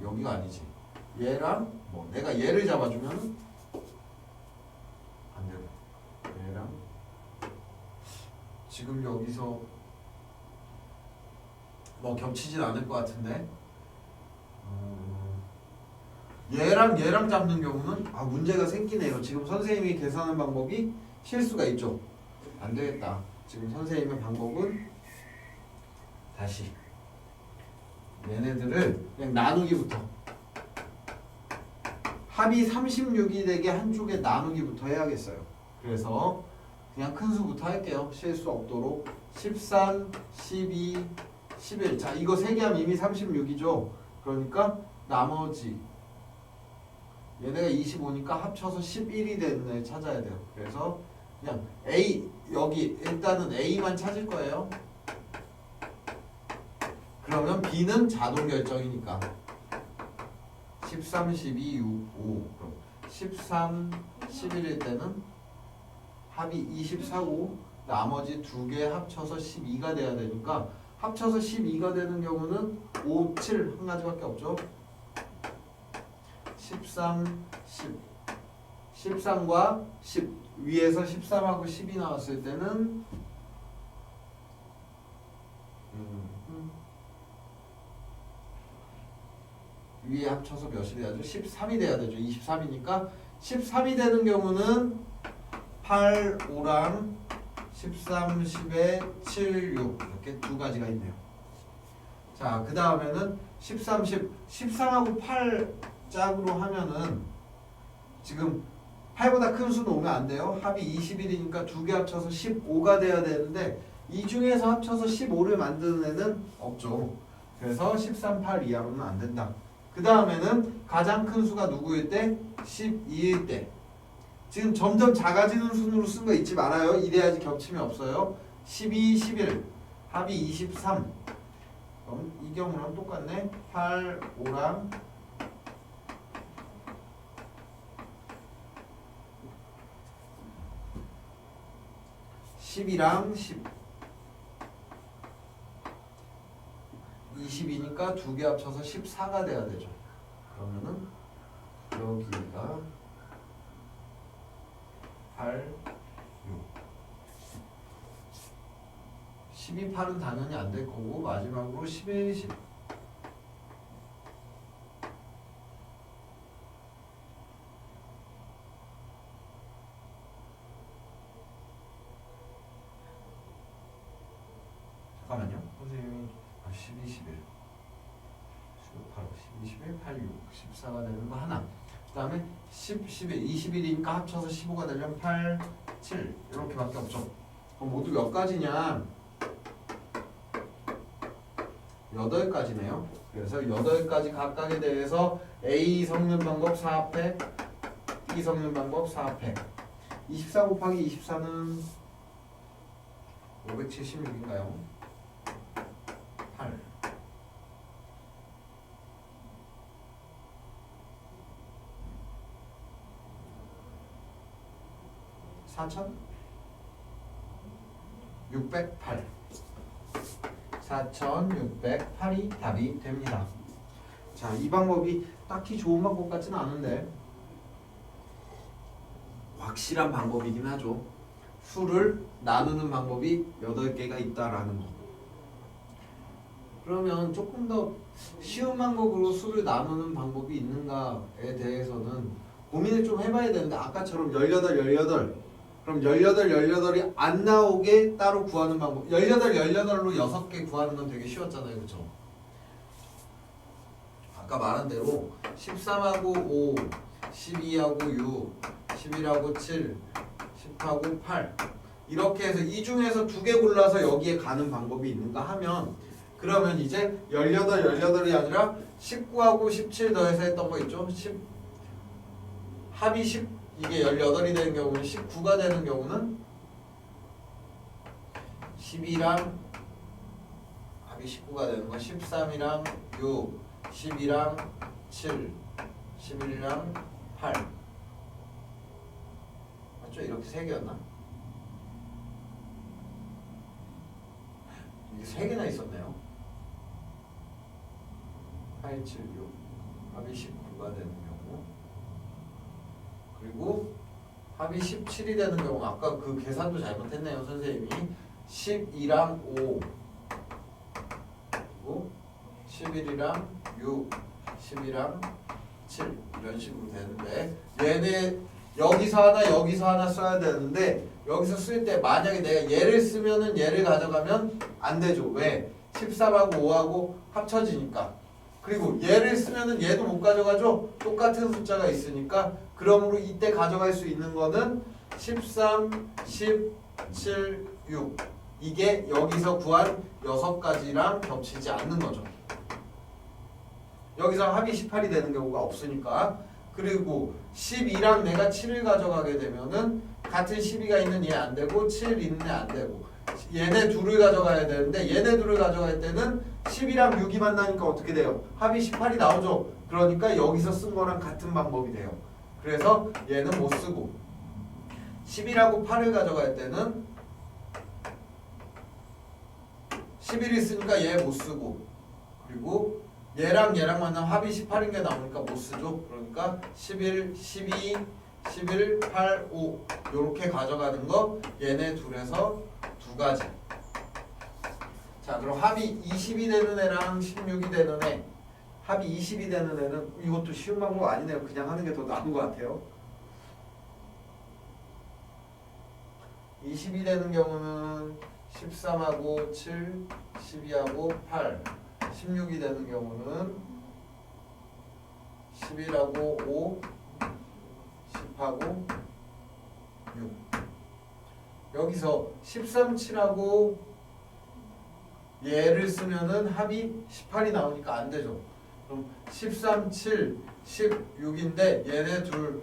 여기가 아니지. 얘랑 뭐 내가 얘를 잡아주면 안 되고 얘랑 지금 여기서 뭐 겹치진 않을 것 같은데 얘랑 잡는 경우는 문제가 생기네요. 지금 선생님이 계산하는 방법이 실수가 있죠. 안 되겠다. 지금 선생님의 방법은 다시 얘네들을 그냥 나누기부터 합이 36이 되게 한쪽에 나누기부터 해야겠어요. 그래서 그냥 큰 수부터 할게요. 실수 없도록 13, 12, 11. 자, 이거 3개 하면 이미 36이죠. 그러니까 나머지 얘네가 25니까 합쳐서 11이 되는 애 찾아야 돼요. 그래서 그냥 A 여기 일단은 A만 찾을 거예요. 그러면 B는 자동 결정이니까 13, 12, 6, 5 그럼 13, 11일 때는 합이 24고 나머지 두 개 합쳐서 12가 돼야 되니까 합쳐서 12가 되는 경우는 5, 7 한 가지밖에 없죠. 13, 10 13과 10 위에서 13하고 10이 나왔을 때는 위에 합쳐서 몇이 돼야죠? 13이 돼야 되죠. 23이니까 13이 되는 경우는 8, 5랑 13, 10에 7, 6 이렇게 두 가지가 있네요. 자, 그 다음에는 13, 10 13하고 8 짝으로 하면은 지금 8보다 큰 수는 오면 안 돼요. 합이 21이니까 두 개 합쳐서 15가 돼야 되는데 이 중에서 합쳐서 15를 만드는 애는 없죠. 그래서 13, 8 이하로는 안 된다. 그 다음에는 가장 큰 수가 누구일 때? 12일 때. 지금 점점 작아지는 순으로 쓴 거 잊지 말아요. 이래야지 겹침이 없어요. 12, 11 합이 23. 그럼 이 경우랑 똑같네. 8, 5랑 10이랑 10 20이니까 두 개 합쳐서 14가 돼야 되죠. 그러면은 여기가 8, 6 12, 8은 당연히 안 될 거고 마지막으로 11, 10 잠깐만요. 선생님이 12, 11 바로 12, 11, 8, 6 14가 되는 거 하나. 그 다음에 10, 11, 21이니까 합쳐서 15가 되려면 8, 7 이렇게밖에 없죠. 그럼 모두 몇 가지냐? 8가지네요. 그래서 8가지 각각에 대해서 A 섞는 방법 4합해, B 섞는 방법 4합해. 24 곱하기 24는 576인가요? 8 4,608 4,608이 답이 됩니다. 자, 이 방법이 딱히 좋은 방법 같지는 않은데 확실한 방법이긴 하죠. 수를 나누는 방법이 8개가 있다라는 거. 그러면 조금 더 쉬운 방법으로 수를 나누는 방법이 있는가에 대해서는 고민을 좀 해봐야 되는데 아까처럼 18 그럼 18이 안 나오게 따로 구하는 방법 18로 6개 구하는 건 되게 쉬웠잖아요. 그쵸? 아까 말한 대로 13하고 5 12하고 6 11하고 7 10하고 8 이렇게 해서 이 중에서 2개 골라서 여기에 가는 방법이 있는가 하면 그러면 이제 18이 아니라 19하고 17 더해서 했던 거 있죠? 합이 10 이게 18이 되는 경우는 19가 되는 경우는 12랑 합이 19가 되는 건 13이랑 6 12랑 7 11이랑 8 맞죠? 이렇게 3개였나? 이게 3개나 있었네요. 8, 7, 6 합이 19가 되는 경우 그리고 합이 17이 되는 경우 아까 그 계산도 잘못했네요. 선생님이 12랑 5 그리고 11이랑 6 10이랑 7 이런 식으로 되는데 얘네 여기서 하나 써야 되는데 여기서 쓸 때 만약에 내가 얘를 쓰면은 얘를 가져가면 안 되죠. 왜? 13하고 5하고 합쳐지니까. 그리고 얘를 쓰면은 얘도 못 가져가죠. 똑같은 숫자가 있으니까. 그러므로 이때 가져갈 수 있는 거는 13, 10, 7, 6 이게 여기서 구한 6가지랑 겹치지 않는 거죠. 여기서 합이 18이 되는 경우가 없으니까. 그리고 12랑 내가 7을 가져가게 되면은 같은 12가 있는 얘 안 되고 7 있는 애 안 되고 얘네 둘을 가져가야 되는데 얘네 둘을 가져갈 때는 10이랑 6이 만나니까 어떻게 돼요? 합이 18이 나오죠. 그러니까 여기서 쓴 거랑 같은 방법이 돼요. 그래서 얘는 못 쓰고 10이라고 8을 가져갈 때는 11이 있으니까 얘 못 쓰고 그리고 얘랑 만나면 합이 18인 게 나오니까 못 쓰죠. 그러니까 11, 12, 11, 8, 5 요렇게 가져가는 거 얘네 둘에서 두 가지. 자, 그럼 합이 20이 되는 애랑 16이 되는 애, 합이 20이 되는 애는 이것도 쉬운 방법 아니네요. 그냥 하는 게 더 나은 것 같아요. 20이 되는 경우는 13하고 7, 12하고 8, 16이 되는 경우는 11하고 5, 10하고 6. 여기서 13, 7하고 얘를 쓰면은 합이 18이 나오니까 안 되죠. 그럼 13, 7, 16인데 얘네 둘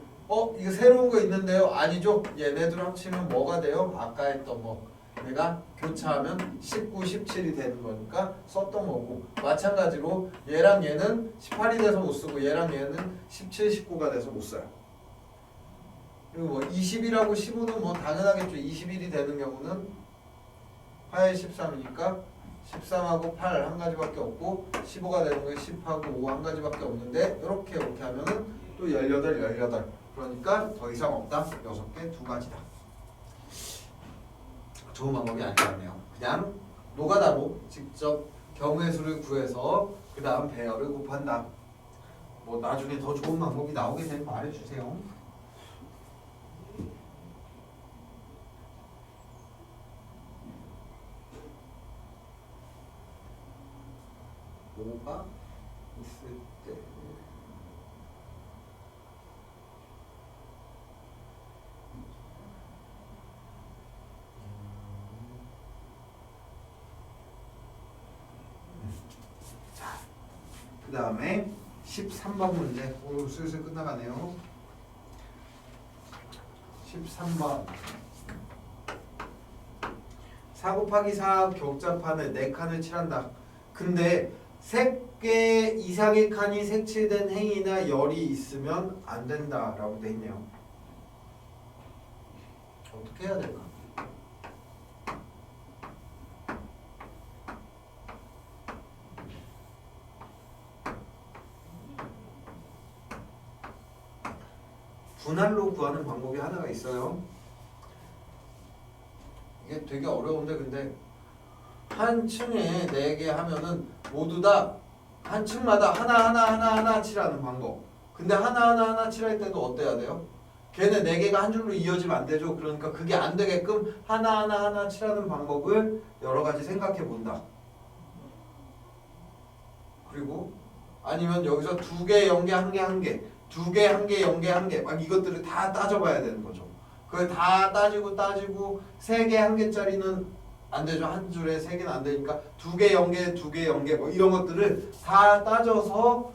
이거 새로운 거 있는데요? 아니죠. 얘네 둘 합치면 뭐가 돼요? 아까 했던 거 내가 교차하면 19, 17이 되는 거니까 썼던 거고 마찬가지로 얘랑 얘는 18이 돼서 못 쓰고 얘랑 얘는 17, 19가 돼서 못 써요. 그리고 뭐 20이라고 15는 뭐 당연하겠죠. 21이 되는 경우는 8, 13이니까 13하고 8 한 가지밖에 없고 15가 되는 거에 10하고 5 한 가지밖에 없는데 이렇게 하면은 또 18 그러니까 더 이상 없다. 6개 두 가지다. 좋은 방법이 아닌 것 같네요. 그냥 노가다로 직접 경우의 수를 구해서 그 다음 배열을 곱한다. 뭐 나중에 더 좋은 방법이 나오게 되면 말해주세요. 5가 있을 때 자, 그 다음에 13번 문제. 오, 슬슬 끝나가네요. 13번 4 곱하기 4 격자판을 4칸을 칠한다. 근데 3개 이상의 칸이 색칠된 행이나 열이 있으면 안 된다라고 돼 있네요. 어떻게 해야 될까? 분할로 구하는 방법이 하나가 있어요. 이게 되게 어려운데 근데 한 층에 4개 하면은 모두 다 한 층마다 하나 칠하는 방법. 근데 하나 칠할 때도 어때야 돼요? 걔네 4개가 한 줄로 이어지면 안 되죠. 그러니까 그게 안 되게끔 하나 칠하는 방법을 여러 가지 생각해 본다. 그리고 아니면 여기서 2개, 0개, 1개, 1개 2개, 1개, 0개, 1개 막 이것들을 다 따져봐야 되는 거죠. 그걸 다 따지고 3개, 1개짜리는 안 되죠. 한 줄에 3개는 안 되니까 2개, 0개, 2개, 0개 뭐 이런 것들을 다 따져서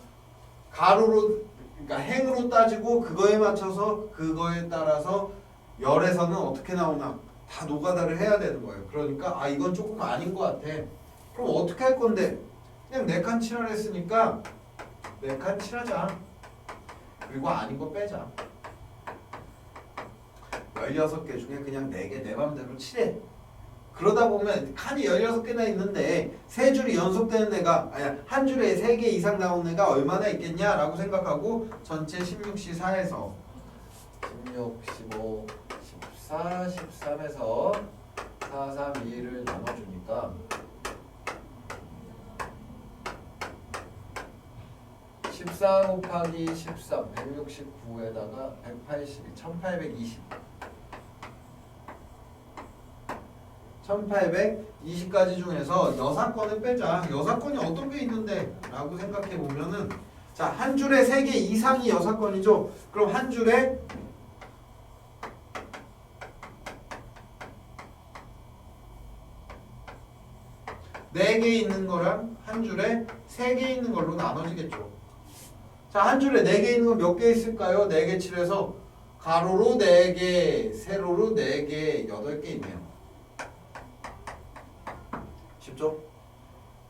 가로로 그러니까 행으로 따지고 그거에 맞춰서 그거에 따라서 열에서는 어떻게 나오나 다 노가다를 해야 되는 거예요. 그러니까 이건 조금 아닌 것 같아. 그럼 어떻게 할 건데? 그냥 4칸 칠하라 했으니까 4칸 칠하자. 그리고 아닌 거 빼자. 16개 중에 그냥 4개 내 맘대로 칠해. 그러다 보면 칸이 16개나 있는데 3줄이 연속되는 애가 아니 한 줄에 3개 이상 나오는 애가 얼마나 있겠냐라고 생각하고 전체 16시 4에서 16, 15, 14, 13에서 4, 3, 2를 나눠주니까 14 곱하기 13, 169에다가 182, 1820 1820가지 중에서 여사건을 빼자. 여사건이 어떤 게 있는데? 라고 생각해 보면은 자, 한 줄에 3개 이상이 여사건이죠. 그럼 한 줄에 네 개 있는 거랑 한 줄에 3개 있는 걸로 나눠지겠죠. 자, 한 줄에 4개 있는 건 몇 개 있을까요? 4개 칠해서 가로로 4개, 세로로 4개, 8개 있네요. 쉽죠?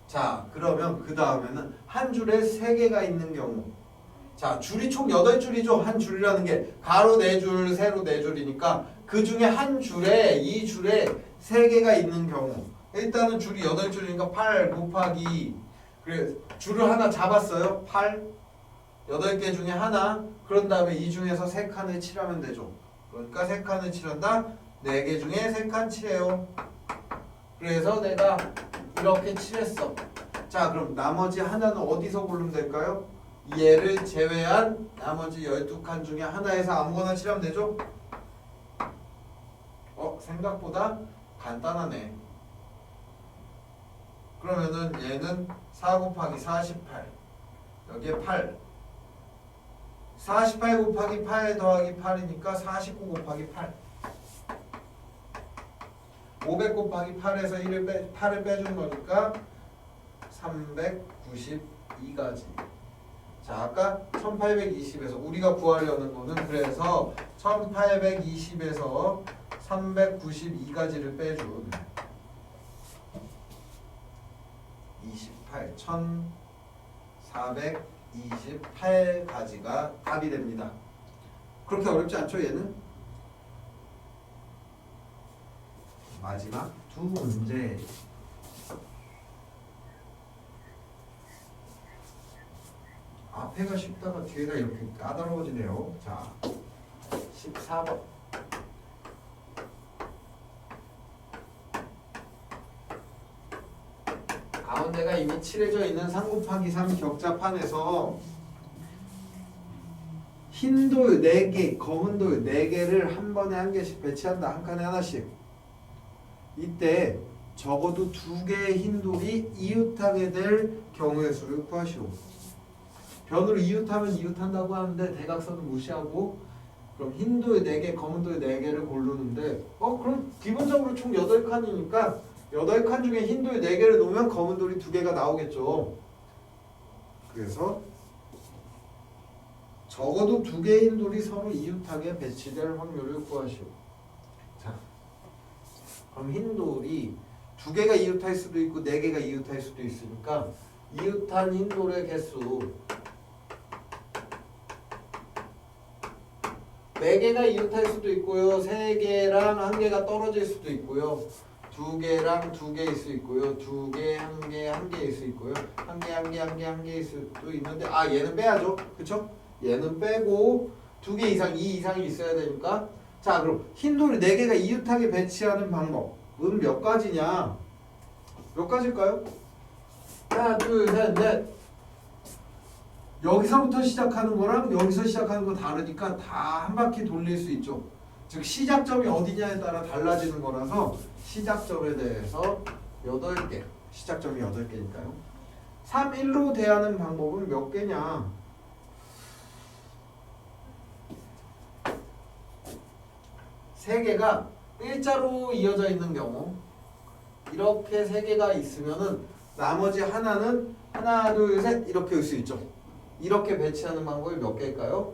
자, 그러면 그 다음에는 한 줄에 3개가 있는 경우. 자, 줄이 총 8줄이죠. 한 줄이라는 게 가로 4줄, 세로 4줄이니까 그 중에 한 줄에, 이 줄에 3개가 있는 경우. 일단은 줄이 8줄이니까 8 곱하기, 그래, 줄을 하나 잡았어요. 8, 8개 중에 하나. 그런 다음에 이 중에서 3칸을 칠하면 되죠. 그러니까 3칸을 칠한다. 4개 중에 3칸 칠해요. 그래서 내가 이렇게 칠했어. 자, 그럼 나머지 하나는 어디서 고르면 될까요? 얘를 제외한 나머지 12칸 중에 하나에서 아무거나 칠하면 되죠? 생각보다 간단하네. 그러면은 얘는 4 곱하기 48, 여기에 8, 48 곱하기 8 더하기 8이니까 49 곱하기 8, 500 곱하기 8에서 8을 빼준 거니까 392가지. 자, 아까 1820에서 우리가 구하려는 거는 그래서 1820에서 392가지를 빼준 28, 1428가지가 답이 됩니다. 그렇게 어렵지 않죠, 얘는? 마지막 두 문제. 앞에가 쉽다가 뒤에가 이렇게 까다로워지네요. 자, 14번. 가운데가 이미 칠해져 있는 3 곱하기 3 격자판에서 흰 돌 4개, 검은 돌 4개를 한 번에 한 개씩 배치한다. 한 칸에 하나씩. 이때 적어도 2개의 흰 돌이 이웃하게 될 경우의 수를 구하시오. 변으로 이웃하면 이웃한다고 하는데 대각선은 무시하고 그럼 흰 돌 4개, 검은 돌 4개를 고르는데 그럼 기본적으로 총 8칸이니까 8칸 중에 흰 돌 4개를 놓으면 검은 돌이 2개가 나오겠죠. 그래서 적어도 2개의 흰 돌이 서로 이웃하게 배치될 확률을 구하시오. 자, 그럼 흰 돌이 2개가 이웃할 수도 있고 4개가 이웃할 수도 있으니까 이웃한 흰 돌의 개수 4개가 이웃할 수도 있고요. 3개랑 1개가 떨어질 수도 있고요. 2개랑 2개일 수 있고요. 2개, 1개, 1개일 수 있고요. 1개, 1개, 1개, 1개일 수도 있는데 얘는 빼야죠. 그쵸? 얘는 빼고 2개 이상, 2 이상이 있어야 되니까 자, 그럼 흰돌이 4개가 이웃하게 배치하는 방법은 몇 가지냐? 몇 가지일까요? 하나, 둘, 셋, 넷. 여기서부터 시작하는 거랑 여기서 시작하는 거 다르니까 다 한 바퀴 돌릴 수 있죠. 즉 시작점이 어디냐에 따라 달라지는 거라서 시작점에 대해서 8개. 시작점이 8개니까요. 3, 1로 대하는 방법은 몇 개냐? 세 개가 일자로 이어져 있는 경우 이렇게 3개가 있으면은 나머지 하나는 하나, 둘, 셋 이렇게 올 수 있죠. 이렇게 배치하는 방법이 몇 개일까요?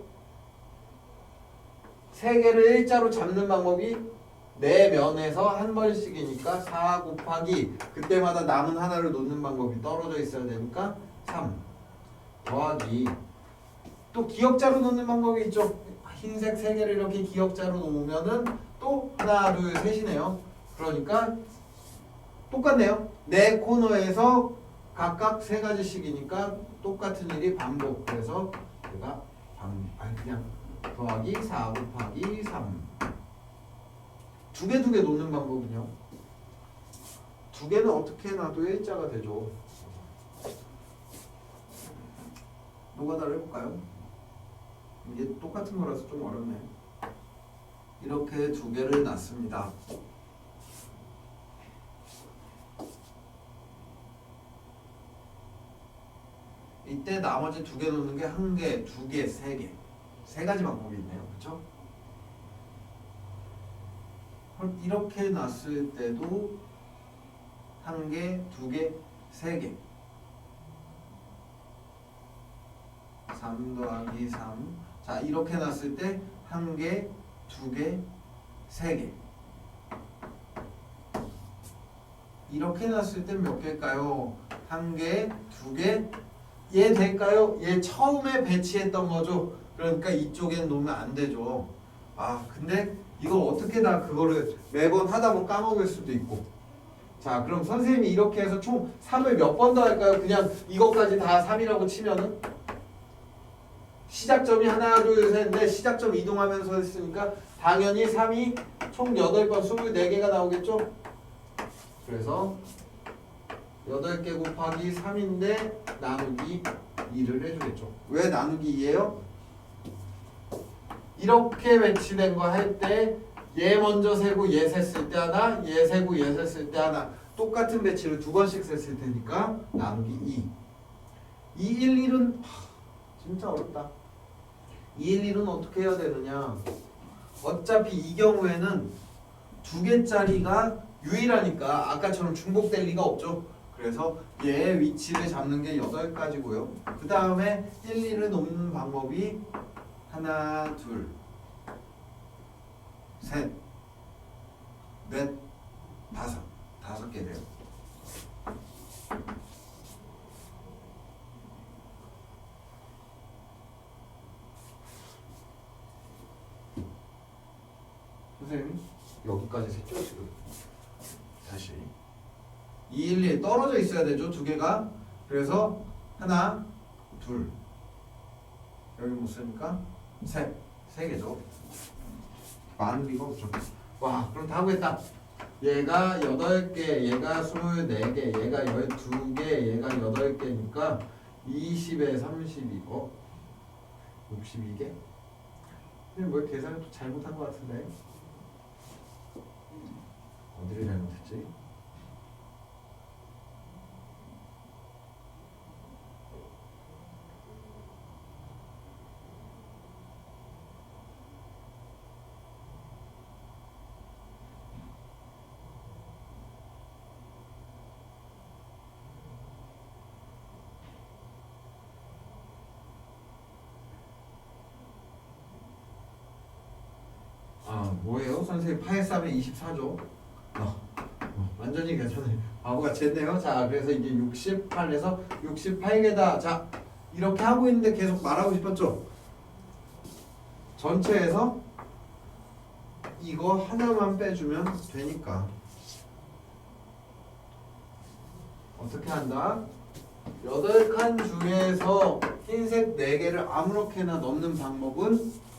3개를 일자로 잡는 방법이 4면에서 한 번씩이니까 4 곱하기 그때마다 남은 하나를 놓는 방법이 떨어져 있어야 되니까 3 더하기 또 기역자로 놓는 방법이 있죠. 흰색 3개를 이렇게 기역자로 놓으면은 또 하나, 둘, 셋이네요. 그러니까 똑같네요. 4코너에서 각각 3가지씩이니까 똑같은 일이 반복. 그래서 제가 그냥 더하기 4 곱하기 3 두 개 놓는 방법은요. 2개는 어떻게 놔도 일자가 되죠. 노가다를 해볼까요? 이게 똑같은 거라서 좀 어렵네. 이렇게 2개를 놨습니다. 이때 나머지 2개 놓는 게 1개, 2개, 3개. 3가지 방법이 있네요. 그렇죠? 이렇게 놨을 때도 1개, 2개, 3개. 3 더하기 3. 자, 이렇게 놨을 때 1개, 2개, 3개. 이렇게 놨을 땐 몇 개일까요? 1개, 2개. 얘 될까요? 얘 처음에 배치했던 거죠. 그러니까 이쪽엔 놓으면 안 되죠. 아, 근데 이거 어떻게 다 그거를 매번 하다 보면 까먹을 수도 있고. 자, 그럼 선생님이 이렇게 해서 총 3을 몇 번 더 할까요? 그냥 이것까지 다 3이라고 치면은 시작점이 하나, 둘, 셋인데 시작점 이동하면서 했으니까 당연히 3이 총 8번 24개가 나오겠죠? 그래서 8개 곱하기 3인데 나누기 2를 해주겠죠. 왜 나누기 2예요? 이렇게 배치된 거 할 때 얘 먼저 세고 얘 셌을 때 하나, 얘 세고 얘 셌을 때 하나, 똑같은 배치를 2번씩 셌을 테니까 나누기 2. 2, 1, 1은 진짜 어렵다. 2, 1, 1은 어떻게 해야 되느냐? 어차피 이 경우에는 2개짜리가 유일하니까 아까처럼 중복될 리가 없죠. 그래서 얘 위치를 잡는 게 8가지고요. 그 다음에 1, 1을 놓는 방법이 하나, 둘, 셋, 넷, 다섯 개 돼요. 선생님 여기까지 셌죠 지금. 다시 2, 1, 1 떨어져 있어야 되죠 2개가. 그래서 하나, 둘, 여기 못 쓰니까 셋, 3개죠. 많은 리가 없죠. 와, 그럼 다 구했다. 얘가 8개, 얘가 24개, 얘가 12개, 얘가 8개니까 20에 32, 62개? 근데 뭐 계산을 또 잘못한 것 같은데. 어디를 잘못했지? 뭐예요? 선생님 8~3에 24죠? 완전히 괜찮아요. 바보가 쟀네요. 자, 그래서 이게 68에서 68개다. 자, 이렇게 하고 있는데 계속 말하고 싶었죠? 전체에서 이거 하나만 빼주면 되니까 어떻게 한다? 8칸 중에서 흰색 4개를 아무렇게나 넣는 방법은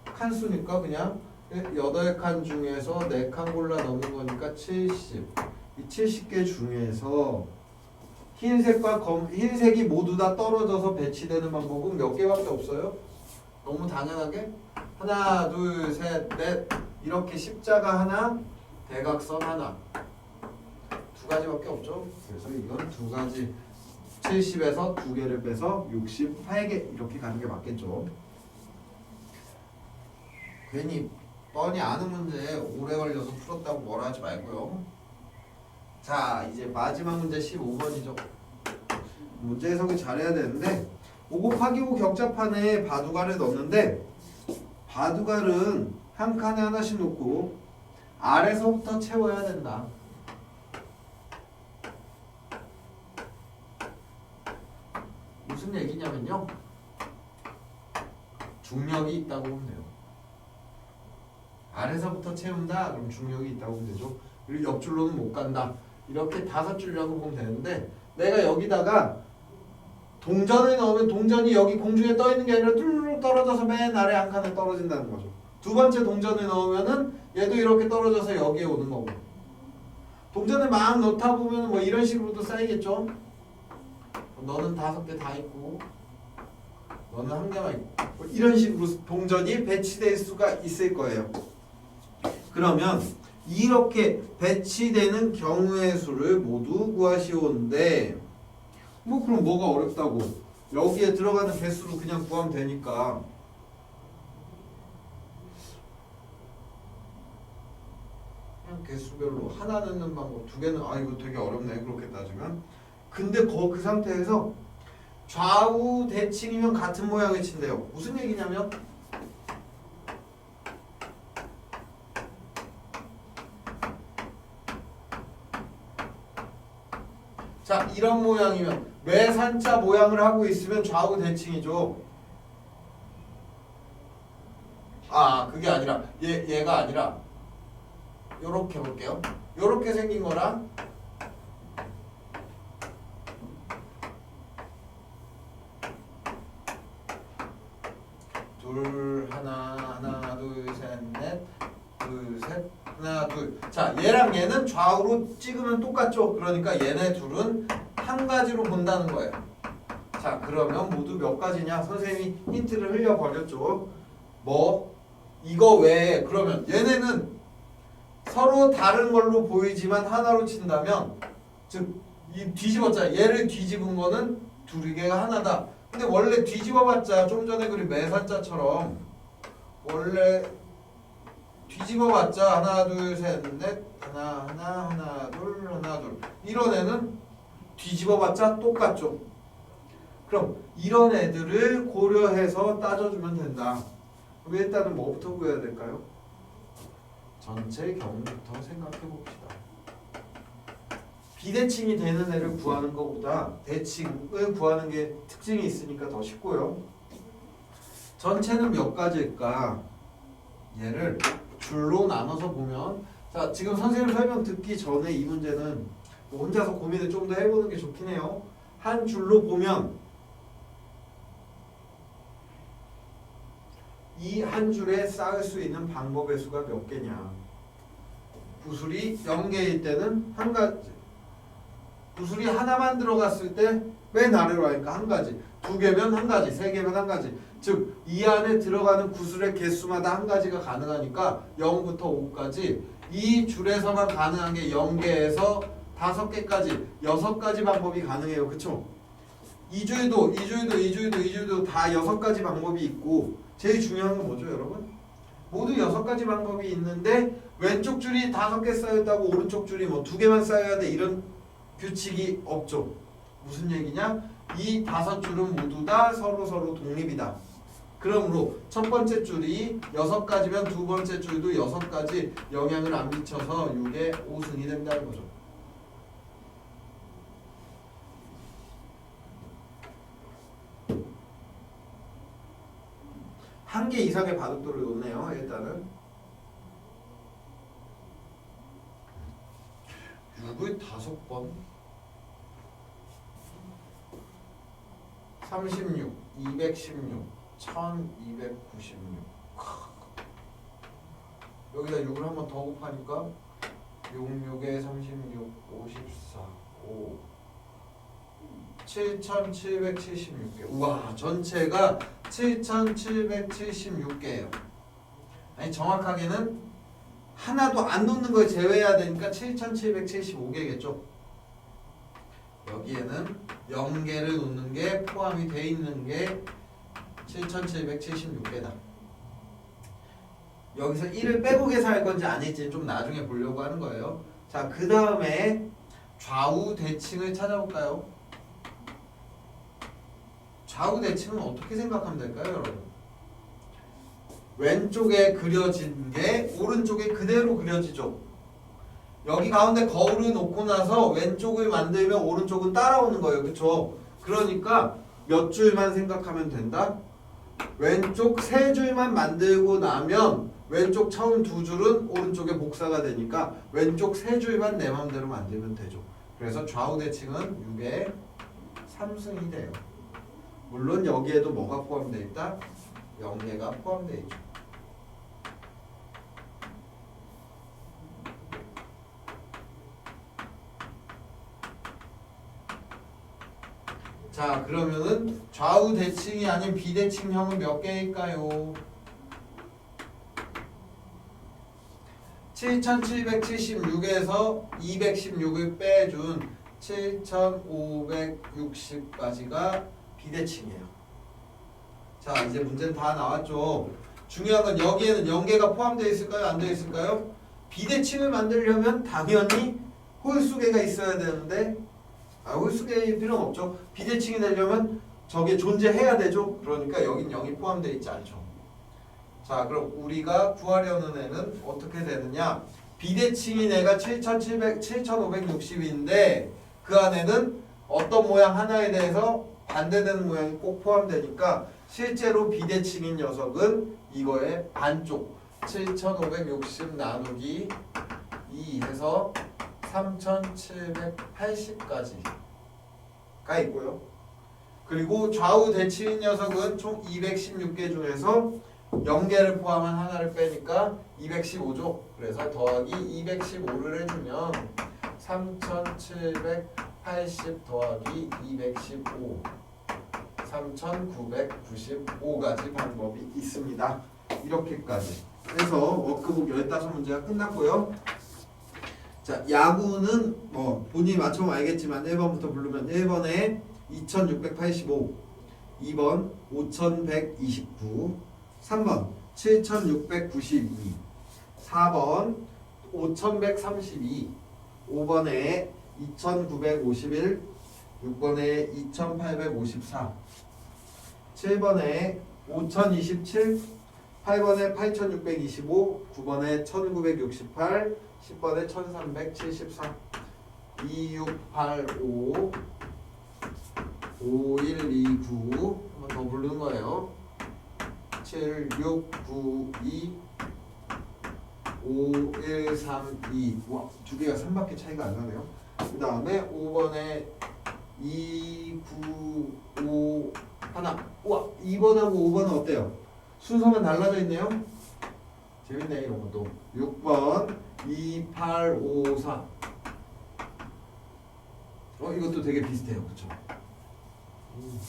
칸수니까 그냥 8칸 중에서 4칸 골라 넣는 거니까 70. 이 70개 중에서 흰색이 모두 다 떨어져서 배치되는 방법은 몇 개밖에 없어요? 너무 당연하게 하나, 둘, 셋, 넷 이렇게 십자가 하나, 대각선 하나 2가지밖에 없죠. 그래서 이건 2가지 70에서 2개를 빼서 68개 이렇게 가는 게 맞겠죠. 괜히 뻔히 아는 문제 오래 걸려서 풀었다고 뭐라 하지 말고요. 자, 이제 마지막 문제 15번이죠. 문제 해석을 잘해야 되는데 5 곱하기 5 격자판에 바둑알을 넣는데 바둑알은 한 칸에 하나씩 놓고 아래서부터 채워야 된다. 무슨 얘기냐면요, 중력이 있다고 보면 돼요. 아래서부터 채운다? 그럼 중력이 있다고 보면 되죠. 그리고 옆줄로는 못 간다. 이렇게 5줄이라고 보면 되는데 내가 여기다가 동전을 넣으면 동전이 여기 공중에 떠 있는 게 아니라 뚜루룩 떨어져서 맨 아래 한 칸에 떨어진다는 거죠. 두 번째 동전을 넣으면은 얘도 이렇게 떨어져서 여기에 오는 거고. 동전을 막 넣다 보면 뭐 이런 식으로도 쌓이겠죠. 너는 5개 다 있고 너는 1개만 있고 뭐 이런 식으로 동전이 배치될 수가 있을 거예요. 그러면 이렇게 배치되는 경우의 수를 모두 구하시오인데 뭐 그럼 뭐가 어렵다고, 여기에 들어가는 개수로 그냥 구하면 되니까 그냥 개수별로 하나 넣는 방법, 2개는 이거 되게 어렵네 그렇게 따지면. 근데 그 상태에서 좌우 대칭이면 같은 모양을 친대요. 무슨 얘기냐면 자, 이런 모양이면 매산자 모양을 하고 있으면 좌우 대칭이죠. 아, 그게 아니라 얘가 아니라 요렇게 볼게요. 요렇게 생긴 거랑 둘 하나 둘 셋 넷 둘 셋 하나 둘. 자, 얘랑 얘는 좌우로 찍으면 똑같죠. 그러니까 얘네 둘은 한 가지로 본다는 거예요. 자, 그러면 모두 몇 가지냐? 선생님이 힌트를 흘려버렸죠. 뭐 이거 외에 그러면 얘네는 서로 다른 걸로 보이지만 하나로 친다면 즉 이 뒤집었잖아. 얘를 뒤집은 거는 두 개가 하나다. 근데 원래 뒤집어봤자 좀 전에 그린 매산자처럼 원래 뒤집어봤자 하나 둘 셋 넷 하나 둘 이런 애는 뒤집어봤자 똑같죠. 그럼 이런 애들을 고려해서 따져주면 된다. 그럼 일단은 뭐부터 구해야 될까요? 전체 경우부터 생각해 봅시다. 비대칭이 되는 애를 구하는 것보다 대칭을 구하는 게 특징이 있으니까 더 쉽고요. 전체는 몇 가지일까? 얘를 줄로 나눠서 보면 자, 지금 선생님 설명 듣기 전에 이 문제는 혼자서 고민을 좀 더 해보는 게 좋긴 해요. 한 줄로 보면 이 한 줄에 쌓을 수 있는 방법의 수가 몇 개냐? 구슬이 0개일 때는 한 가지, 구슬이 하나만 들어갔을 때 맨 아래로 하니까 한 가지, 두 개면 한 가지, 세 개면 한 가지. 즉 이 안에 들어가는 구슬의 개수마다 한 가지가 가능하니까 0부터 5까지 이 줄에서만 가능한 게 0개에서 5개까지 6가지 방법이 가능해요. 그쵸? 이 줄도 다 6가지 방법이 있고 제일 중요한 건 뭐죠, 여러분? 모두 6가지 방법이 있는데 왼쪽 줄이 5개 쌓였다고 오른쪽 줄이 뭐 2개만 쌓여야 돼 이런 규칙이 없죠. 무슨 얘기냐? 이 5줄은 모두 다 서로 독립이다. 그러므로 첫 번째 줄이 6가지면 두 번째 줄도 6가지 영향을 안 미쳐서 6의 5승이 된다는 거죠. 한 개 이상의 바둑돌을 놓네요. 일단은 6을 5번 36, 216, 1296 여기다 6을 한 번 더 곱하니까 66에 36, 54, 5 7776개. 우와, 전체가 7776개예요. 아니 정확하게는 하나도 안 놓는 걸 제외해야 되니까 7775개겠죠. 여기에는 0개를 놓는 게 포함이 돼 있는 게 7776개다. 여기서 1을 빼고 계산할 건지 아닐지 좀 나중에 보려고 하는 거예요. 자, 그 다음에 좌우 대칭을 찾아볼까요? 좌우 대칭은 어떻게 생각하면 될까요, 여러분? 왼쪽에 그려진 게 오른쪽에 그대로 그려지죠. 여기 가운데 거울을 놓고 나서 왼쪽을 만들면 오른쪽은 따라오는 거예요. 그쵸? 그러니까 몇 줄만 생각하면 된다? 왼쪽 3줄만 만들고 나면 왼쪽 처음 2줄은 오른쪽에 복사가 되니까 왼쪽 3줄만 내 마음대로 만들면 되죠. 그래서 좌우 대칭은 6의 3승이 돼요. 물론 여기에도 뭐가 포함되어 있다? 0개가 포함되어 있죠. 자, 그러면은 좌우 대칭이 아닌 비대칭형은 몇 개일까요? 7776에서 216을 빼준 7560까지가 비대칭이에요. 자, 이제 문제는 다 나왔죠. 중요한 건 여기에는 0개가 포함되어 있을까요? 안 되어 있을까요? 비대칭을 만들려면 당연히 홀수개가 있어야 되는데 홀수개일 필요는 없죠. 비대칭이 되려면 저게 존재해야 되죠. 그러니까 여긴 0이 포함되어 있지 않죠. 자, 그럼 우리가 구하려는 애는 어떻게 되느냐? 비대칭인 애가 7560인데 그 안에는 어떤 모양 하나에 대해서 반대되는 모양이 꼭 포함되니까 실제로 비대칭인 녀석은 이거의 반쪽 7560 나누기 2 해서 3780까지가 있고요. 그리고 좌우 대칭인 녀석은 총 216개 중에서 0개를 포함한 하나를 빼니까 215죠. 그래서 더하기 215를 해주면 3780 더하기 215 3995가지 방법이 있습니다. 이렇게까지. 그래서 워크북 15문제가 끝났고요. 자, 야구는 뭐 본인이 맞춰보면 알겠지만 1번부터 부르면 1번에 2685, 2번 5129, 3번 7692, 4번 5132, 5번에 2951, 6번에 2854, 7번에 5027, 8번에 8625, 9번에 1968, 10번에 1374, 2685, 5129 한 번 더 부르는 거예요. 7692, 5132. 와, 두 개가 3밖에 차이가 안 나네요. 그 다음에 5번에 295 하나. 우와, 2번하고 5번은 어때요? 순서만 달라져 있네요. 재밌네 이런 것도. 6번 2854. 이것도 되게 비슷해요, 그렇죠?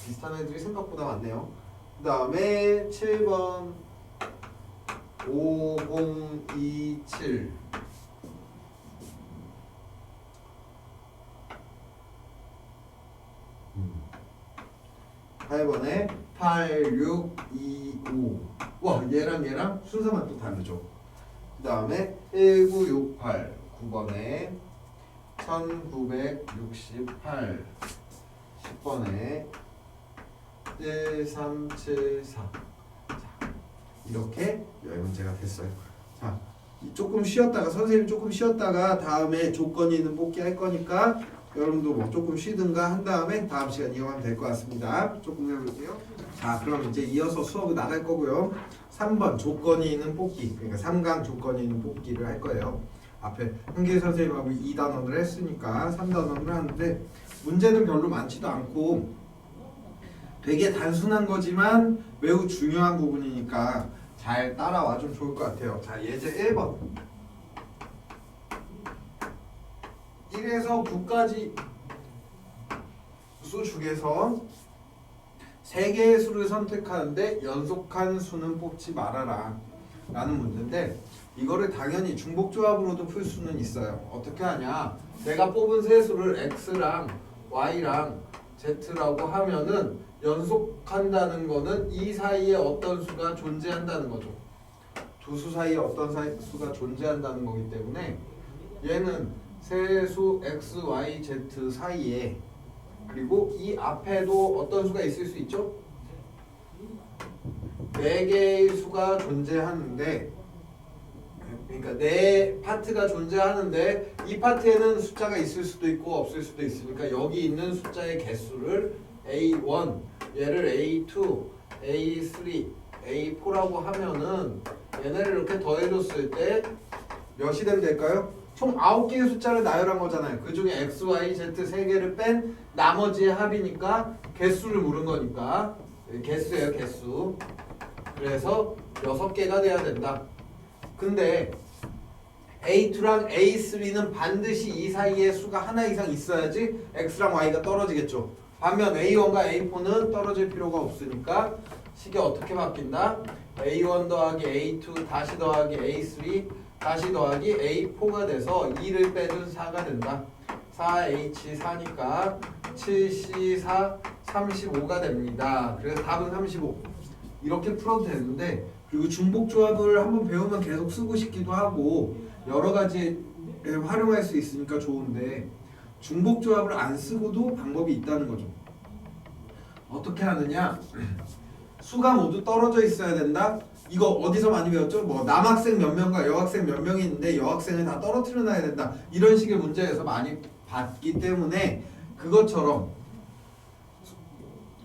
비슷한 애들이 생각보다 많네요. 그 다음에 7번 5027, 8번에 8625. 와, 얘랑 순서만 또 다르죠. 그 다음에 1968, 9번에 1968, 10번에 1374. 자, 이렇게 10문제가 됐어요. 자, 조금 쉬었다가 선생님 조금 쉬었다가 다음에 조건이 있는 뽑기 할 거니까 여러분도 뭐 조금 쉬든가 한 다음에 다음 시간 이어가면 될 것 같습니다. 조금 해볼게요. 자, 그럼 이제 이어서 수업을 나갈 거고요. 3번 조건이 있는 뽑기, 그러니까 3강 조건이 있는 뽑기를 할 거예요. 앞에 한길 선생님하고 2단원을 했으니까 3단원을 하는데 문제는 별로 많지도 않고 되게 단순한 거지만 매우 중요한 부분이니까 잘 따라와 좀 좋을 것 같아요. 자, 예제 1번 1에서 9까지 수 중에서 3개의 수를 선택하는데 연속한 수는 뽑지 말아라 라는 문제인데, 이거를 당연히 중복조합으로도 풀 수는 있어요. 어떻게 하냐, 내가 뽑은 세 수를 x랑 y랑 z라고 하면은 연속한다는 거는 이 사이에 어떤 수가 존재한다는 거죠. 두 수 사이에 어떤 수가 존재한다는 거기 때문에 얘는 세 수 x, y, z 사이에, 그리고 이 앞에도 어떤 수가 있을 수 있죠? 4개의 수가 존재하는데, 그러니까 4 파트가 존재하는데 이 파트에는 숫자가 있을 수도 있고 없을 수도 있으니까 여기 있는 숫자의 개수를 A1, 얘를 A2, A3, A4라고 하면은 얘네를 이렇게 더해줬을 때 몇이 되면 될까요? 총 9개의 숫자를 나열한 거잖아요. 그 중에 X, Y, Z 3개를 뺀 나머지의 합이니까 개수를 물은 거니까 개수예요, 개수. 그래서 6개가 돼야 된다. 근데 A2랑 A3는 반드시 이 사이에 수가 하나 이상 있어야지 X랑 Y가 떨어지겠죠. 반면 A1과 A4는 떨어질 필요가 없으니까 식이 어떻게 바뀐다? A1 더하기 A2 다시 더하기 A3 다시 더하기 A4가 돼서 2를 빼준 4가 된다. 4H4니까 7C4 35가 됩니다. 그래서 답은 35. 이렇게 풀어도 되는데, 그리고 중복조합을 한번 배우면 계속 쓰고 싶기도 하고 여러 가지 활용할 수 있으니까 좋은데 중복조합을 안 쓰고도 방법이 있다는 거죠. 어떻게 하느냐? 수가 모두 떨어져 있어야 된다. 이거 어디서 많이 배웠죠? 뭐 남학생 몇 명과 여학생 몇 명이 있는데 여학생을 다 떨어뜨려 놔야 된다. 이런 식의 문제에서 많이 봤기 때문에 그것처럼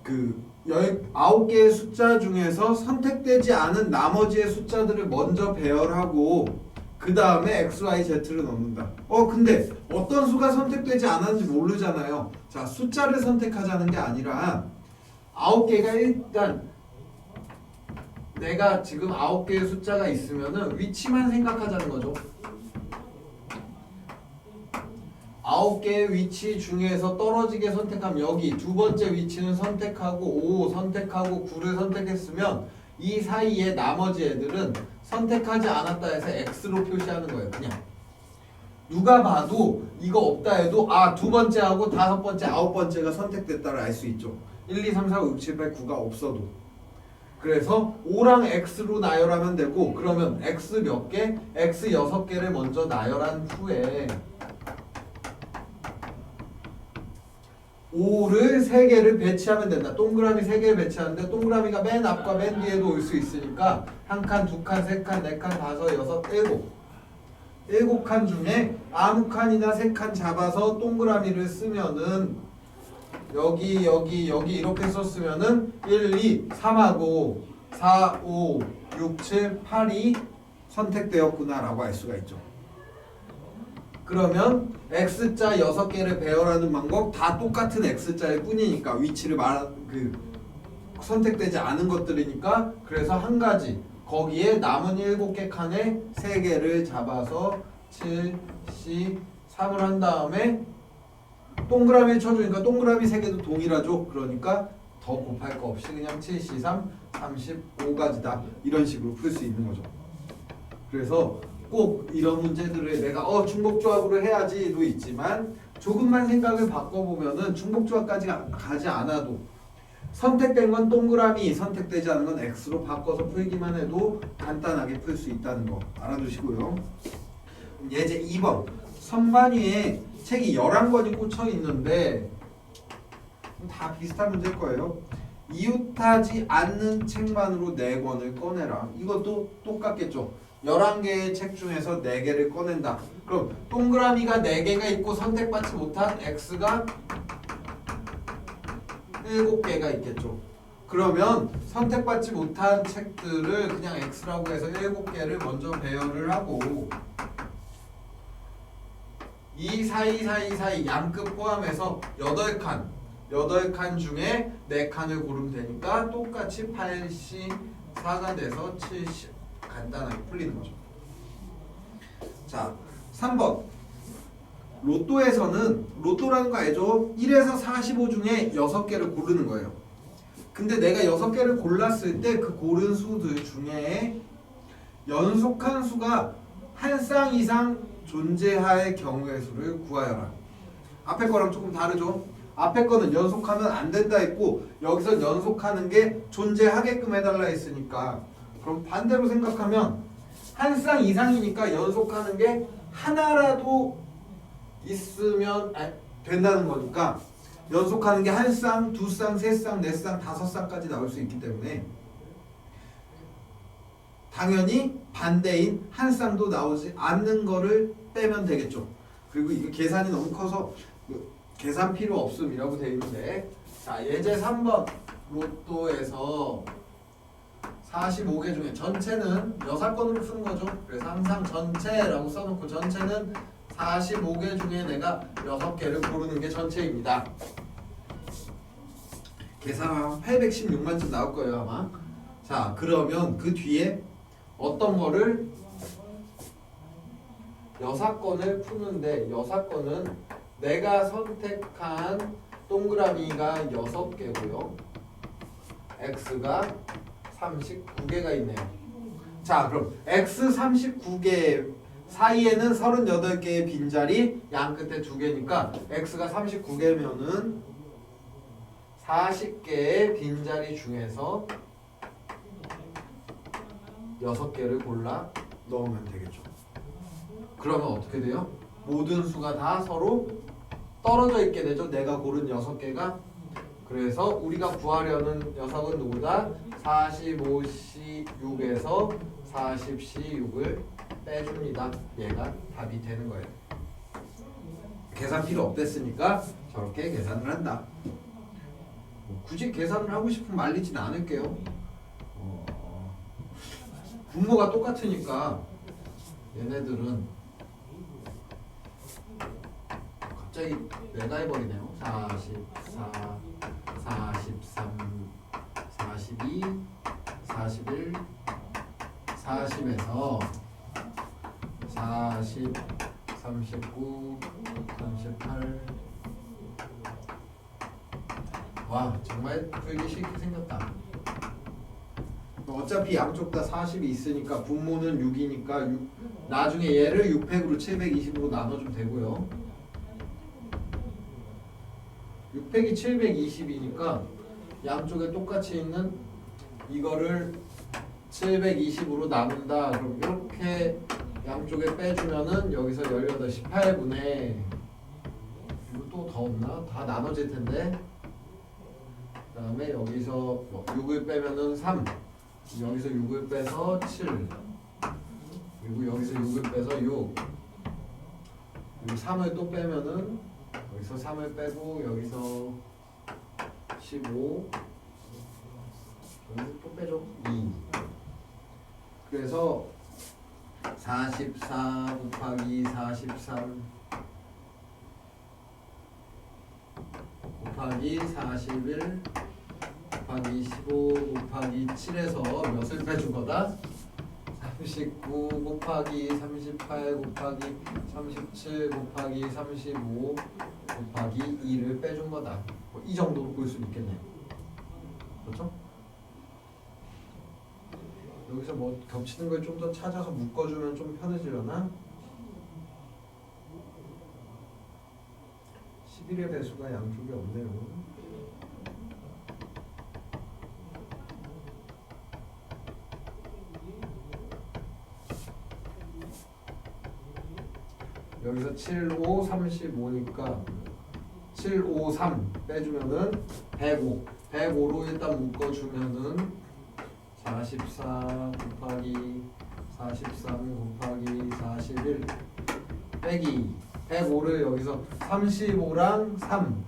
그 19개의 숫자 중에서 선택되지 않은 나머지의 숫자들을 먼저 배열하고 그 다음에 x, y, z를 넣는다. 근데 어떤 수가 선택되지 않았는지 모르잖아요. 자, 숫자를 선택하자는 게 아니라 9개가 일단 내가 지금 9개의 숫자가 있으면은 위치만 생각하자는 거죠. 9개의 위치 중에서 떨어지게 선택하면 여기 두 번째 위치는 선택하고 5 선택하고 9를 선택했으면 이 사이에 나머지 애들은 선택하지 않았다 해서 X로 표시하는 거예요. 그냥 누가 봐도 이거 없다 해도 두 번째하고 다섯 번째, 아홉 번째가 선택됐다를 알 수 있죠. 1, 2, 3, 4, 5, 6, 7, 8, 9가 없어도. 그래서 5랑 X로 나열하면 되고 그러면 X 몇 개? X 6개를 먼저 나열한 후에 5를 3개를 배치하면 된다. 동그라미 3개를 배치하는데 동그라미가 맨 앞과 맨 뒤에도 올 수 있으니까 한 칸, 두 칸, 세 칸, 네 칸, 다섯, 여섯, 일곱 칸 중에 아무 칸이나 세 칸 잡아서 동그라미를 쓰면은 여기 이렇게 썼으면은 1, 2, 3하고 4, 5, 6, 7, 8이 선택되었구나 라고 알 수가 있죠. 그러면 X자 6개를 배열하는 방법 다 똑같은 X자일 뿐이니까 위치를 선택되지 않은 것들이니까 그래서 한 가지 거기에 남은 7개 칸에 3개를 잡아서 7, C, 3을 한 다음에 동그라미 쳐주니까 동그라미 3개도 동일하죠. 그러니까 더 곱할 거 없이 그냥 7, C, 3, 35가지다 이런 식으로 풀 수 있는 거죠. 그래서 꼭 이런 문제들을 내가 중복조합으로 해야지도 있지만 조금만 생각을 바꿔보면은 중복조합까지 가지 않아도 선택된 건 동그라미, 선택되지 않은 건 X로 바꿔서 풀기만 해도 간단하게 풀 수 있다는 거 알아두시고요. 예제 2번 선반 위에 책이 11권이 꽂혀 있는데 다 비슷한 문제일 거예요. 이웃하지 않는 책만으로 4권을 꺼내라. 이것도 똑같겠죠. 11개의 책 중에서 4개를 꺼낸다. 그럼 동그라미가 4개가 있고 선택받지 못한 X가 7개가 있겠죠. 그러면 선택받지 못한 책들을 그냥 X라고 해서 7개를 먼저 배열을 하고 이 사이 양끝 포함해서 8칸 중에 4칸을 고르면 되니까 똑같이 8C 4가 돼서 70 간단하게 풀리는 거죠. 자, 3번 로또에서는 로또라는 거 알죠? 1에서 45 중에 6개를 고르는 거예요. 근데 내가 6개를 골랐을 때 그 고른 수들 중에 연속한 수가 한 쌍 이상 존재할 경우의 수를 구하여라. 앞에 거랑 조금 다르죠? 앞에 거는 연속하면 안 된다 했고 여기서 연속하는 게 존재하게끔 해달라 했으니까 그럼 반대로 생각하면 한 쌍 이상이니까 연속하는 게 하나라도 있으면 된다는 거니까 연속하는 게 한 쌍, 두 쌍, 세 쌍, 네 쌍, 다섯 쌍까지 나올 수 있기 때문에 당연히 반대인 한 쌍도 나오지 않는 거를 빼면 되겠죠. 그리고 이거 계산이 너무 커서 계산 필요 없음이라고 되어 있는데 자 예제 3번 로또에서 45개 중에 전체는 6건으로 푸는 거죠. 그래서 항상 전체라고 써놓고 전체는 45개 중에 내가 6개를 고르는 게 전체입니다. 계산하면 816만쯤 나올 거예요 아마. 자 그러면 그 뒤에 어떤 거를 6건을 푸는데 6건은 내가 선택한 동그라미가 6개고요. X가 39개가 있네요. 자 그럼 X 39개 사이에는 38개의 빈자리 양 끝에 2개니까 X가 39개면은 40개의 빈자리 중에서 6개를 골라 넣으면 되겠죠. 그러면 어떻게 돼요? 모든 수가 다 서로 떨어져 있게 되죠. 내가 고른 6개가. 그래서 우리가 구하려는 녀석은 누구다? 45C6에서 40C6을 빼줍니다. 얘가 답이 되는 거예요. 계산 필요 없댔으니까 저렇게 계산을 한다. 굳이 계산을 하고 싶으면 말리진 않을게요. 분모가 똑같으니까 얘네들은 갑자기 내가 해버리네요. 44, 43, 42, 41, 40에서 40, 39, 38. 와, 정말 풀기 쉽게 생겼다. 어차피 양쪽 다 40이 있으니까 분모는 6이니까 나중에 얘를 6팩으로 720으로 나눠주면 되고요. 6팩이 720이니까 양쪽에 똑같이 있는 이거를 720으로 나눈다. 그럼 이렇게 양쪽에 빼주면은 여기서 18, 18분의 이거 또 더 없나? 다 나눠질 텐데. 그 다음에 여기서 뭐 6을 빼면은 3, 여기서 6을 빼서 7, 그리고 여기서 6을 빼서 6, 그리고 3을 또 빼면은 여기서 3을 빼고 여기서 15, 여기서 또 빼죠. 2. 그래서 44 곱하기 43 곱하기 41 곱하기 15 곱하기 7에서 몇을 빼준 거다? 39 곱하기 38 곱하기 37 곱하기 35 곱하기 2를 빼준 거다. 이 정도로 볼 수 있겠네요. 그렇죠? 여기서 뭐 겹치는 걸 좀 더 찾아서 묶어주면 좀 편해지려나? 11의 배수가 양쪽에 없네요. 여기서 7, 5, 35니까 7, 5, 3 빼주면은 105. 105로 일단 묶어주면은 44 곱하기 43 곱하기 41 빼기 105를 여기서 35랑 3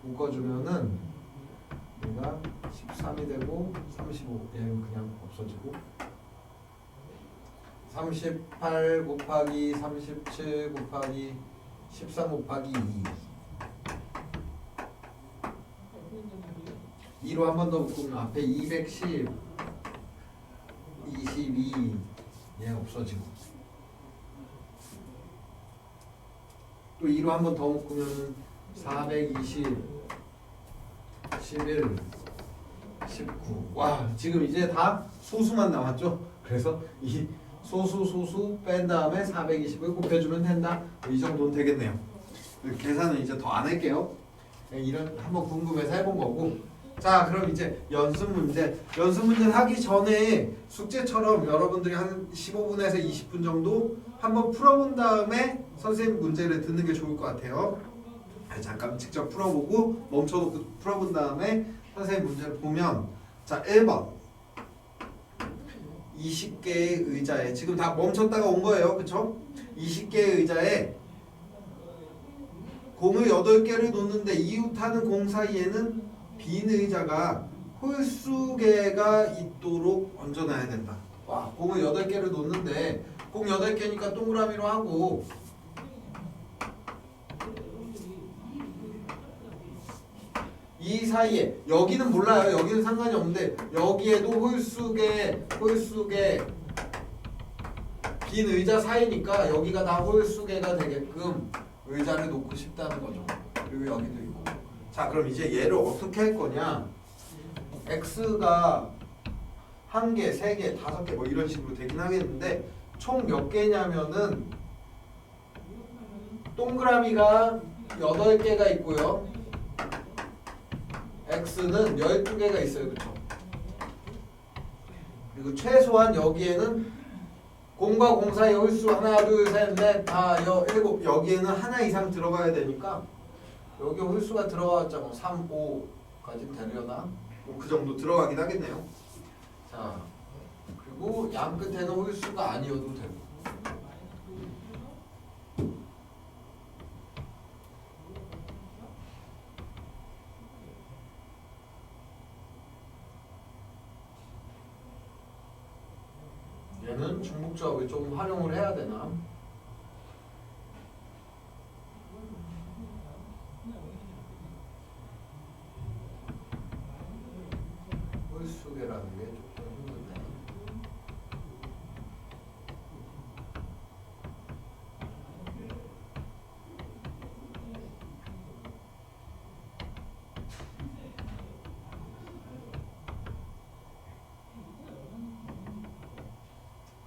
묶어주면은 얘가 13이 되고 35 얘는 그냥 없어지고 38 곱하기 37 곱하기 13 곱하기 2 2로 한 번 더 묶으면 앞에 210 22 얘 없어지고 또 2로 한 번 더 묶으면 420 11 19 와 지금 이제 다 소수만 남았죠. 그래서 이 소수 뺀 다음에 420을 곱해주면 된다. 이 정도는 되겠네요. 계산은 이제 더 안 할게요. 이런 한번 궁금해서 해본 거고. 자 그럼 이제 연습 문제 하기 전에 숙제처럼 여러분들이 한 15분에서 20분 정도 한번 풀어본 다음에 선생님 문제를 듣는 게 좋을 것 같아요. 잠깐 직접 풀어보고 멈춰놓고 풀어본 다음에 선생님 문제를 보면 자 1번 20개의 의자에 지금 다 멈췄다가 온 거예요. 그쵸? 20개의 의자에 공을 8개를 놓는데 이웃하는 공 사이에는 빈 의자가 홀수개가 있도록 얹어놔야 된다. 와, 공을 8개를 놓는데 공 8개니까 동그라미로 하고 이 사이에 여기는 몰라요. 여기는 상관이 없는데 여기에도 홀수개 빈 의자 사이니까 여기가 다 홀수개가 되게끔 의자를 놓고 싶다는 거죠. 그리고 여기도 있고. 자 그럼 이제 얘를 어떻게 할 거냐. x가 1개, 3개, 5개 뭐 이런 식으로 되긴 하겠는데 총 몇 개냐면은 동그라미가 8개가 있고요. x는 12개가 있어요. 그쵸? 그리고 최소한 여기에는 공과 공 사이 홀수 하나, 둘, 셋, 넷, 다, 7 여기에는 하나 이상 들어가야 되니까 여기 홀수가 들어갔잖아. 3, 5 되려나? 뭐 그 정도 들어가긴 하겠네요. 자, 그리고 양 끝에는 홀수가 아니어도 되고. 얘는 중복조합을 좀 활용을 해야 되나? 홀수계라는 게 조금 힘드네.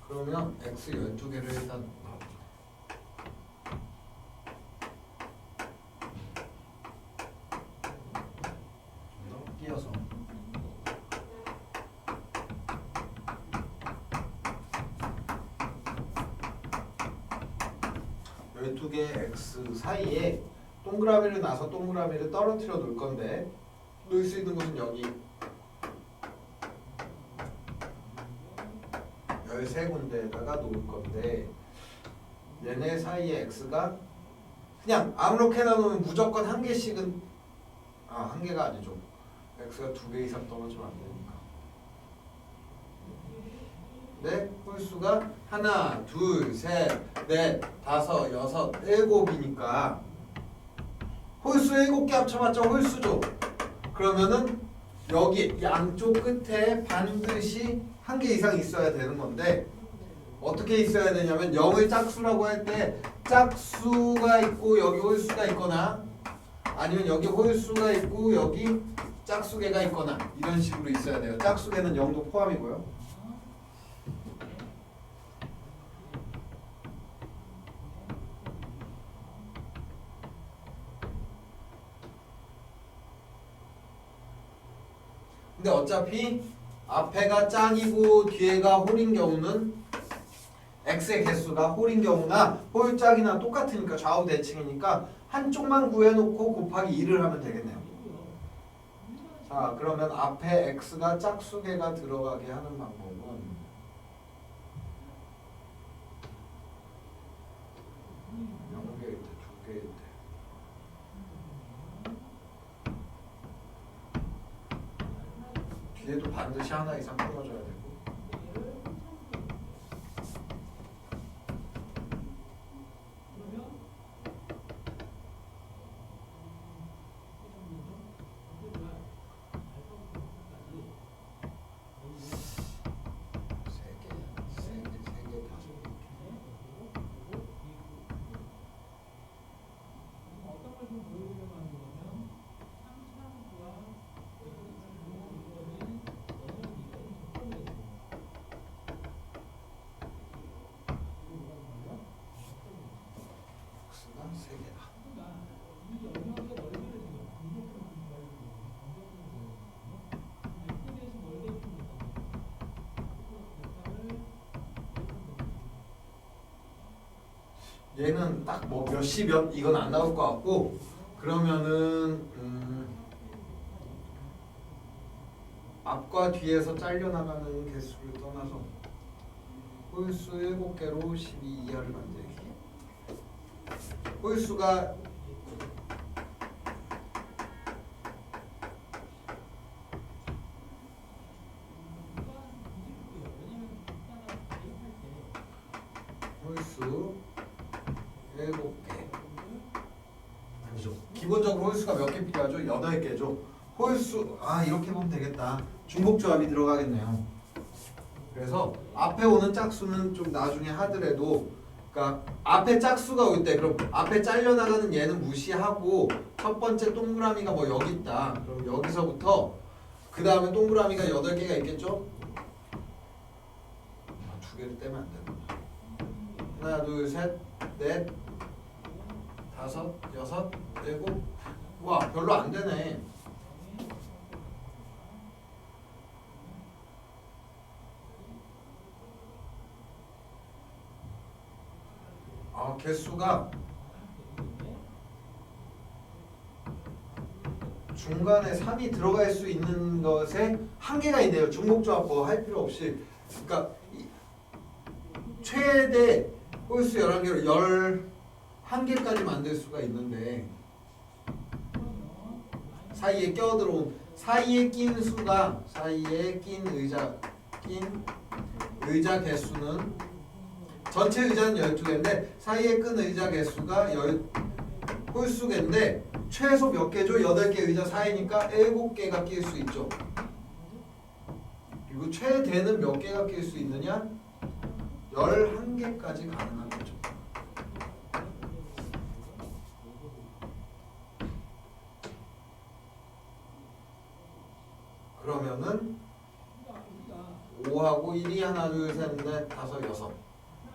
그러면 x 12개를 일단 띄어서 12개의 x 사이에 동그라미를 놔서 동그라미를 떨어뜨려 놓을 건데 놓을 수 있는 곳은 여기 13군데에다가 놓을 건데 얘네 사이에 x가 그냥 아무렇게나 놓으면 무조건 한 개씩은 한 개가 아니죠. x가 2개 이상 떨어지면 안 되니까. 네, 홀수가 하나, 둘, 셋, 넷, 다섯, 여섯, 일곱이니까 홀수 7개 합쳐봤자 홀수죠. 그러면은 여기 양쪽 끝에 반드시 한 개 이상 있어야 되는 건데 어떻게 있어야 되냐면 0을 짝수라고 할 때 짝수가 있고 여기 홀수가 있거나 아니면 여기 홀수가 있고 여기 짝수개가 있거나 이런 식으로 있어야 돼요. 짝수개는 0도 포함이고요. 근데 어차피 앞에가 짝이고 뒤에가 홀인 경우는 x의 개수가 홀인 경우나 홀짝이나 똑같으니까 좌우 대칭이니까 한쪽만 구해놓고 곱하기 2를 하면 되겠네요. 자, 그러면 앞에 x가 짝수개가 들어가게 하는 방법은 (0개일 때) (2개일 때) 뒤에도 반드시 하나 이상 풀어줘야 되고 얘는 딱 뭐 몇시 몇 이건 안 나올 것 같고 그러면은 앞과 뒤에서 잘려나가는 개수를 떠나서 홀수 7개로 12 이하를 만들기. 홀수가 홀수 7개 아니죠. 기본적으로 홀수가 몇 개 필요하죠? 8개죠. 홀수 이렇게 보면 되겠다. 중복조합이 들어가겠네요. 그래서 앞에 오는 짝수는 좀 나중에 하더라도 그러니까 앞에 짝수가 올 때 그럼 앞에 잘려나가는 얘는 무시하고 첫 번째 동그라미가 뭐 여기 있다. 그럼 여기서부터 그 다음에 동그라미가 8개가 있겠죠? 2개를 떼면 안 되는구나. 하나, 둘, 셋, 넷, 다섯, 여섯, 일곱. 와, 별로 안 되네. 개수가 중간에 3이 들어갈 수 있는 것에 한계가 있네요. 중복조합 뭐 할 필요 없이. 그러니까 최대 홀수 11개로 11개까지 만들 수가 있는데 사이에 껴들어온 사이에 낀 수가 사이에 낀 의자 개수는 전체 의자는 12개인데 사이에 끈 의자 개수가 홀수개인데 최소 몇 개죠? 8개 의자 사이니까 7개가 낄 수 있죠. 그리고 최대는 몇 개가 낄 수 있느냐? 11개까지 가능한 거죠. 그러면은 5하고 1이 하나 둘 셋 넷 다섯 여섯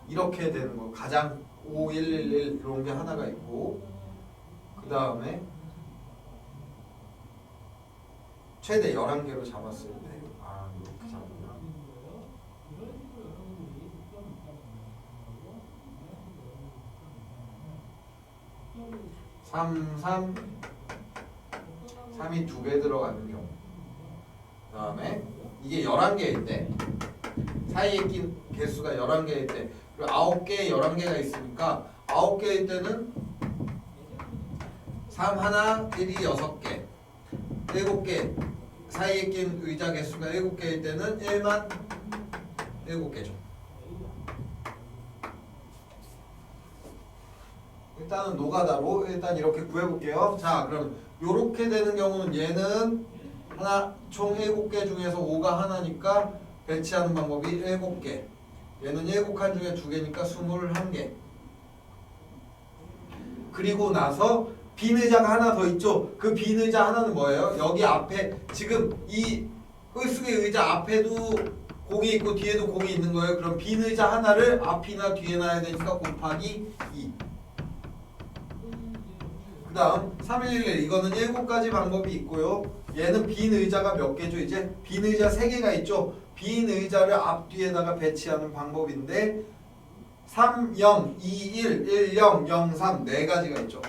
이렇게 되는 거. 가장 5, 1, 1, 1 이런 게 하나가 있고 그 다음에 최대 11개로 잡았을 때 이렇게 잡으면 3이 2배 들어가는 경우 그 다음에 이게 11개일 때 사이에 낀 개수가 11개일 때 그리고 9개, 11개가 있으니까 9개일 때는 3 하나, 1이 6개 7개 사이에 낀 의자 개수가 7개일 때는 1만 7개죠. 일단은 노가다로 일단 이렇게 구해볼게요. 자, 그럼 이렇게 되는 경우는 얘는 하나 총 7개 중에서 5가 하나니까 배치하는 방법이 7개. 얘는 7칸 중에 2개니까 21개. 그리고 나서 빈 의자가 하나 더 있죠. 그 빈 의자 하나는 뭐예요? 여기 앞에 지금 이 홀수의 의자 앞에도 공이 있고 뒤에도 공이 있는 거예요. 그럼 빈 의자 하나를 앞이나 뒤에 놔야 되니까 곱하기 2. 그 다음 3111 이거는 7가지 방법이 있고요. 얘는 빈 의자가 몇 개죠? 이제 빈 의자 3개가 있죠. 빈 의자를 앞뒤에다가 배치하는 방법인데 3, 0, 2, 1, 1, 0, 0, 3 4가지가 있죠.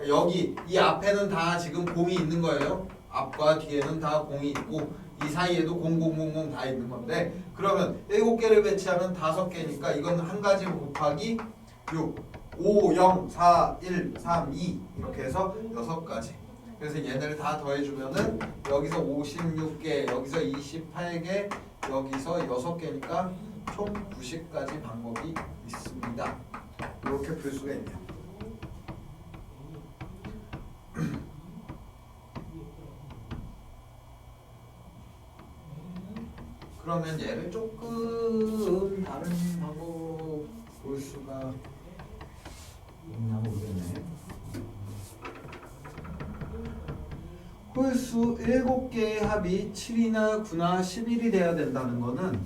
여기 이 앞에는 다 지금 공이 있는 거예요. 앞과 뒤에는 다 공이 있고 이 사이에도 0, 0, 0, 0 다 있는 건데 그러면 7개를 배치하면 5개니까 이건 한 가지 곱하기 6 5, 0, 4, 1, 3, 2 이렇게 해서 6가지. 그래서 얘네를 다 더해주면은 여기서 56개, 여기서 28개, 여기서 6개니까 총 90가지 방법이 있습니다. 이렇게 풀 수가 있네요. 그러면 얘를 조금 다른 방법으로 볼 수가 있나 모르겠네. 홀수 7개의 합이 7이나 9나 11이 돼야 된다는 거는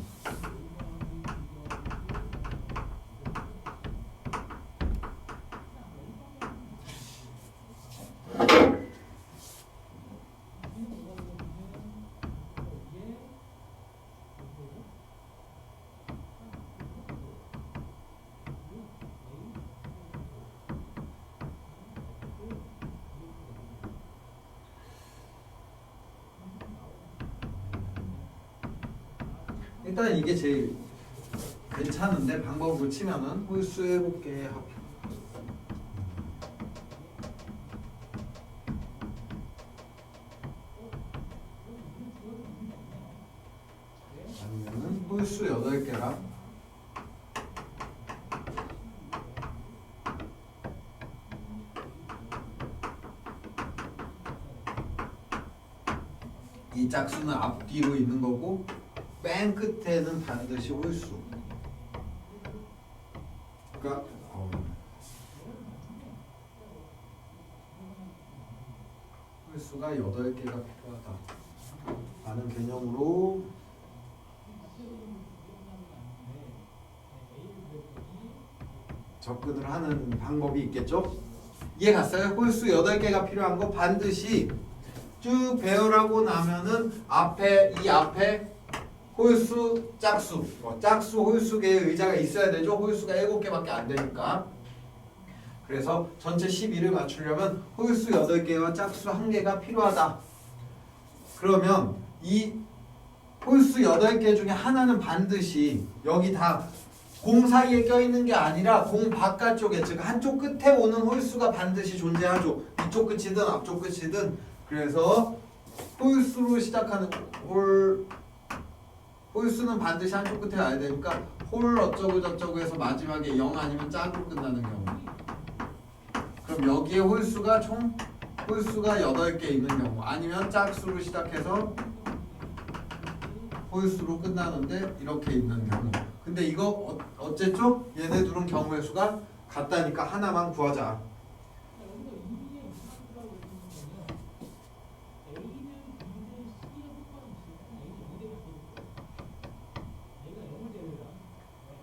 일단 이게 제일 괜찮은데 방법으로 치면은 홀수 7개의 합 아니면은 홀수 8개랑 이 짝수는 앞뒤로 있는 거고 맨 끝에는 반드시 홀수. 그러니까 홀수가 8개가 필요하다 라는 개념으로 접근을 하는 방법이 있겠죠? 이해 갔어요? 홀수 8개가 필요한 거 반드시 쭉 배열하고 나면은 이 앞에 홀수, 짝수, 짝수, 홀수계의 의자가 있어야 되죠. 홀수가 7개밖에 안 되니까. 그래서 전체 12를 맞추려면 홀수 8개와 짝수 1개가 필요하다. 그러면 이 홀수 8개 중에 하나는 반드시 여기 다 공 사이에 껴있는 게 아니라 공 바깥쪽에, 즉 한쪽 끝에 오는 홀수가 반드시 존재하죠. 이쪽 끝이든 앞쪽 끝이든. 그래서 홀수로 시작하는 홀수는 반드시 한쪽 끝에 가야 되니까 홀 어쩌고 저쩌고 해서 마지막에 0 아니면 짝으로 끝나는 경우. 그럼 여기에 홀수가 총 홀수가 8개 있는 경우, 아니면 짝수로 시작해서 홀수로 끝나는데 이렇게 있는 경우. 근데 이거 어쨌죠? 얘네 둘은 경우의 수가 같다니까 하나만 구하자.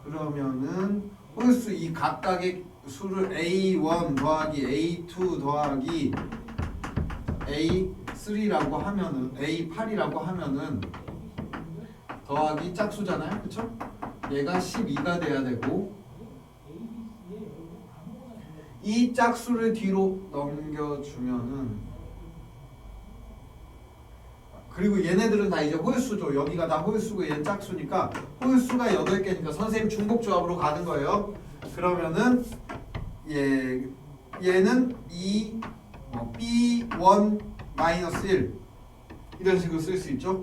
그러면은 홀수 이 각각의 수를 A1 더하기 A2 더하기 A3라고 하면은 A8이라고 하면은 더하기 짝수잖아요. 그쵸? 얘가 12가 돼야 되고, 이 짝수를 뒤로 넘겨주면은, 그리고 얘네들은 다 이제 홀수죠. 여기가 다 홀수고 얘는 짝수니까 홀수가 8개니까 선생님 중복조합으로 가는 거예요. 그러면은 얘는 B1 마이너스 1 이런 식으로 쓸 수 있죠.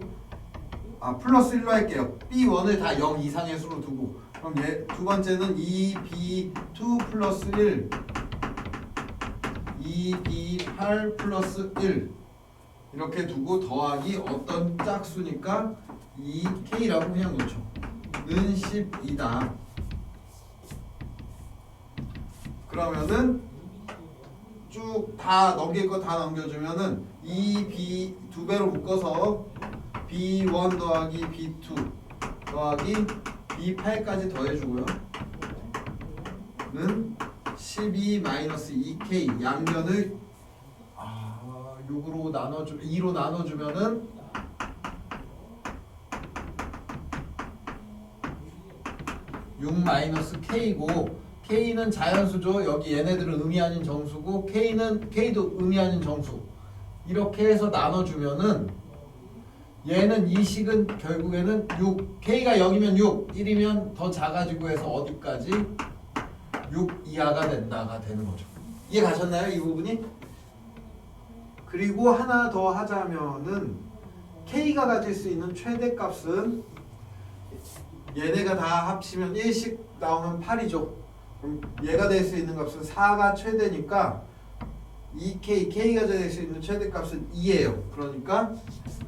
플러스 1로 할게요. B1을 다 0 이상의 수로 두고, 그럼 두 번째는 2B2 플러스 1 2B8 플러스 1 이렇게 두고 더하기 어떤 짝수니까 2K라고 그냥 놓죠. 는 10이다. 그러면은 쭉 다 넘길 거 다 넘겨주면은 2B 2배로 묶어서 B1 더하기 B2 더하기 B8까지 더해주고요. 는 12 마이너스 2K 양변을 6으로 2로 나눠주면은 6 마이너스 K고, K는 자연수죠. 여기 얘네들은 의미 아닌 정수고 K도 의미 아닌 정수. 이렇게 해서 나눠주면은 얘는 이 식은 결국에는 6, K가 0이면 6, 1이면 더 작아지고 해서 어디까지? 6 이하가 된다가 되는 거죠. 이해 가셨나요? 이 부분이? 그리고 하나 더 하자면은 K가 가질 수 있는 최대값은 얘네가 다 합치면 1씩 나오면 8이죠. 그럼 얘가 될 수 있는 값은 4가 최대니까 2K, K가 될 수 있는 최대값은 2예요. 그러니까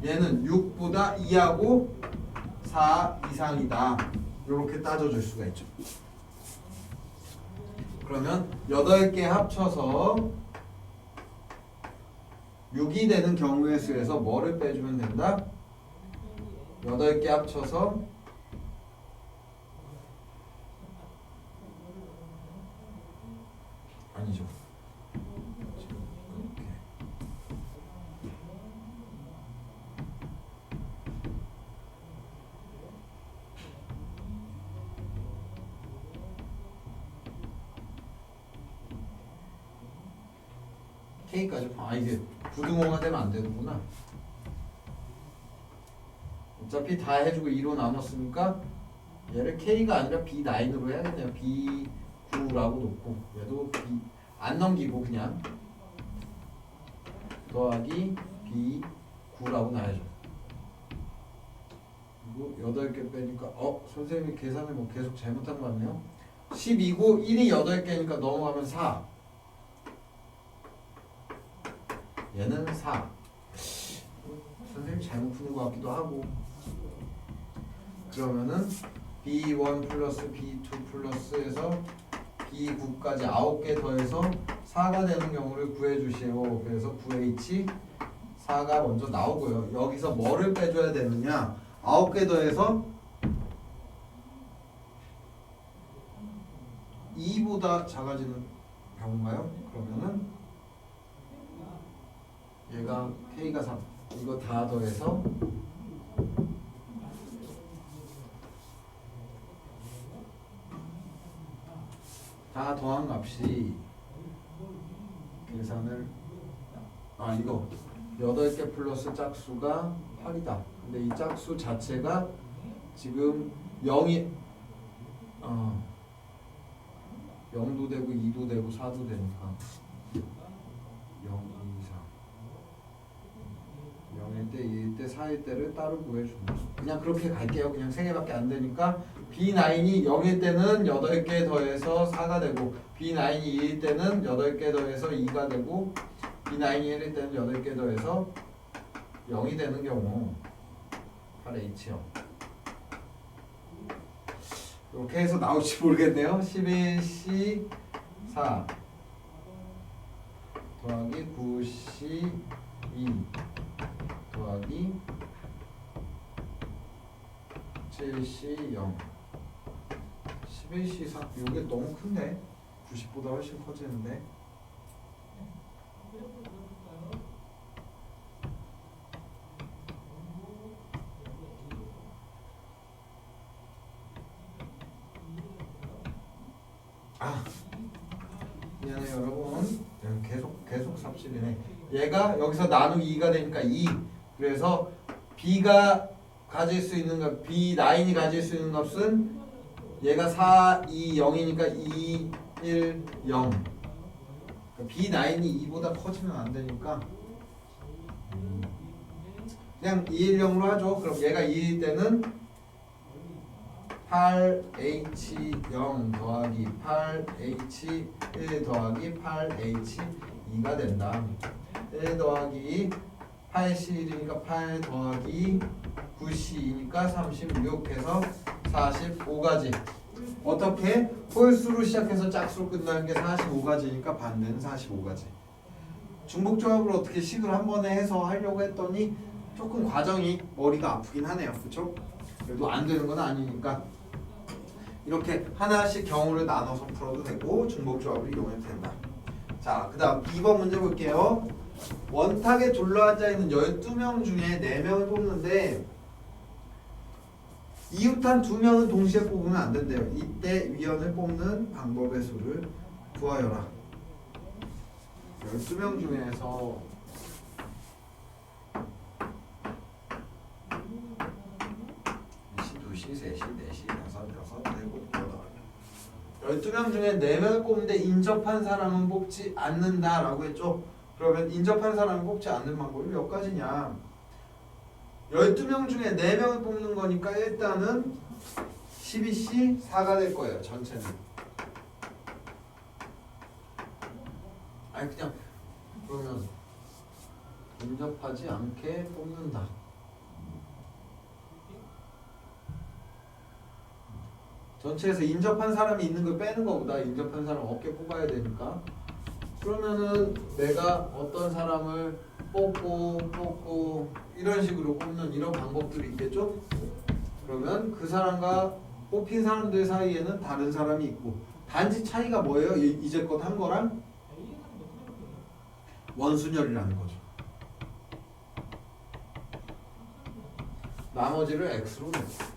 얘는 6보다 2하고 4 이상이다. 이렇게 따져줄 수가 있죠. 그러면 8개 합쳐서 6이 되는 경우의 수에서 뭐를 빼주면 된다? 8개 합쳐서 아니죠. K까지 이게 부등호가 되면 안 되는구나. 어차피 다 해주고 2로 나눴으니까 얘를 K가 아니라 B9으로 해야겠네요. B9라고 놓고 얘도 B 안 넘기고 그냥 더하기 B9라고 놔야죠. 그리고 8개 빼니까 선생님이 계산을 뭐 계속 잘못한 것 같네요. 12고 1이 8개니까 넘어가면 4. 얘는 4. 선생님 잘못 푸는 것 같기도 하고. 그러면은 B1 플러스 B2 플러스에서 B9까지 9개 더해서 4가 되는 경우를 구해주시오. 그래서 9H 4가 먼저 나오고요. 여기서 뭐를 빼줘야 되느냐? 9개 더해서 2보다 작아지는 경우인가요? 그러면은 얘가 K가 3. 이거 다 더해서 다 더한 값이 계산을 이거 8개 플러스 짝수가 8이다. 근데 이 짝수 자체가 지금 0이 0도 되고 2도 되고 4도 되니까 0, 2, 4 0일 때, 2일 때, 4일 때를 따로 구해준다. 그냥 그렇게 갈게요. 그냥 3개밖에 안 되니까 B9이 0일 때는 8개 더해서 4가 되고 B9이 2일 때는 8개 더해서 2가 되고 B9이 1일 때는 8개 더해서 0이 되는 경우 8H요. 이렇게 해서 나올지 모르겠네요. 11C 4 더하기 9C 2 더하기 7C 0 11C 4 이게 너무 큰데 90보다 훨씬 커지는데 미안해요 여러분. 계속 삽질이네. 얘가 여기서 나누기 2가 되니까 2. 그래서 B가 가질 수 있는 값, B9이 가질 수 있는 값은 얘가 4, 2, 0이니까 2, 1, 0. 그러니까 B9이 2보다 커지면 안 되니까 그냥 2, 1, 0으로 하죠. 그럼 얘가 2일 때는 8H0 더하기 8H1 더하기 8H2가 된다. 1 더하기 8C1이니까 8 더하기 9C2니까 36 해서 45가지. 어떻게? 홀수로 시작해서 짝수로 끝나는 게 45가지니까 반대는 45가지. 중복조합을 어떻게 식을 한 번에 해서 하려고 했더니 조금 과정이 머리가 아프긴 하네요. 그쵸? 그래도 안 되는 건 아니니까 이렇게 하나씩 경우를 나눠서 풀어도 되고 중복조합을 이용해도 된다. 자, 그 다음 2번 문제 볼게요. 원탁에 둘러앉아 있는 12명 중에 4명을 뽑는데 이웃한 2명은 동시에 뽑으면 안 된대요. 이때 위원을 뽑는 방법의 수를 구하여라. 12명 중에서 2시, 3시, 4시, 6, 12명 중에 4명을 뽑는데 인접한 사람은 뽑지 않는다라고 했죠. 그러면 인접한 사람은 뽑지 않는 방법이 몇 가지냐. 12명 중에 4명을 뽑는 거니까 일단은 12C 4가 될 거예요. 전체는. 아니 그냥 그러면 인접하지 않게 뽑는다. 전체에서 인접한 사람이 있는 걸 빼는 것보다 인접한 사람 없게 뽑아야 되니까 그러면은 내가 어떤 사람을 뽑고 이런 식으로 뽑는 이런 방법들이 있겠죠? 그러면 그 사람과 뽑힌 사람들 사이에는 다른 사람이 있고 단지 차이가 뭐예요? 이제껏 한 거랑 원순열이라는 거죠. 나머지를 X로 놓고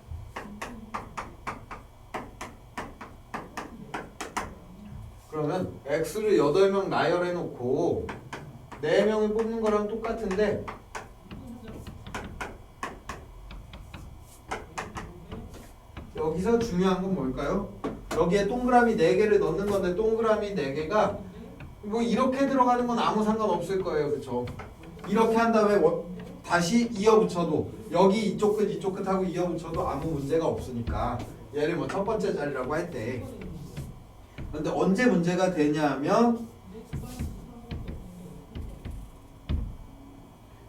그러면 X를 8명 나열해 놓고 4명을 뽑는 거랑 똑같은데 여기서 중요한 건 뭘까요? 여기에 동그라미 4개를 넣는 건데 동그라미 4개가 뭐 이렇게 들어가는 건 아무 상관없을 거예요. 그쵸? 이렇게 한 다음에 다시 이어붙여도 여기 이쪽 끝 하고 이어붙여도 아무 문제가 없으니까 얘를 뭐 첫 번째 자리라고 할 때 근데 언제 문제가 되냐면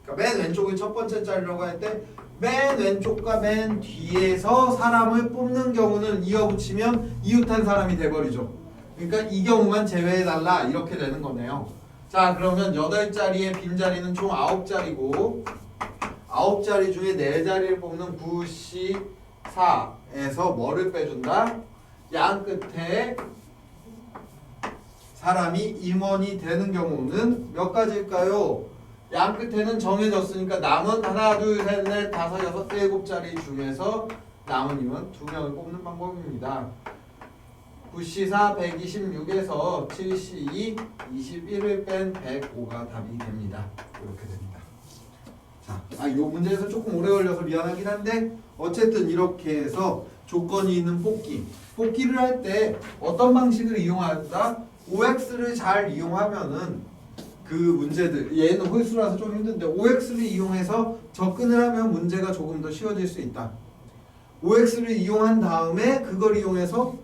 그러니까 맨 왼쪽을 첫 번째 자리라고 할 때 맨 왼쪽과 맨 뒤에서 사람을 뽑는 경우는 이어붙이면 이웃한 사람이 돼버리죠. 그러니까 이 경우만 제외해달라 이렇게 되는 거네요. 자 그러면 8자리의 빈자리는 총 9자리고 9자리 중에 4자리를 뽑는 9C4에서 뭐를 빼준다? 양 끝에 사람이 임원이 되는 경우는 몇 가지일까요? 양 끝에는 정해졌으니까 남은 하나, 둘, 셋, 넷, 다섯, 여섯, 7자리 중에서 남은 임원 2명을 뽑는 방법입니다. 9C4 126에서 7C2 21을 뺀 105가 답이 됩니다. 이렇게 됩니다. 자, 이 문제에서 조금 오래 걸려서 미안하긴 한데 어쨌든 이렇게 해서 조건이 있는 뽑기를 할 때 어떤 방식을 이용한다? OX를 잘 이용하면은 그 문제들, 얘는 홀수라서 좀 힘든데 OX를 이용해서 접근을 하면 문제가 조금 더 쉬워질 수 있다. OX를 이용한 다음에 그걸 이용해서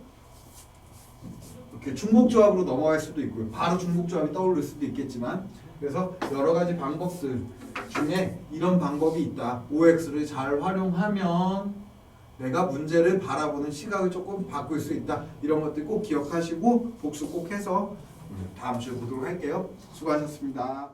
이렇게 중복조합으로 넘어갈 수도 있고요. 바로 중복조합이 떠오를 수도 있겠지만, 그래서 여러 가지 방법들 중에 이런 방법이 있다. OX를 잘 활용하면 내가 문제를 바라보는 시각을 조금 바꿀 수 있다. 이런 것들 꼭 기억하시고 복습 꼭 해서 다음 주에 보도록 할게요. 수고하셨습니다.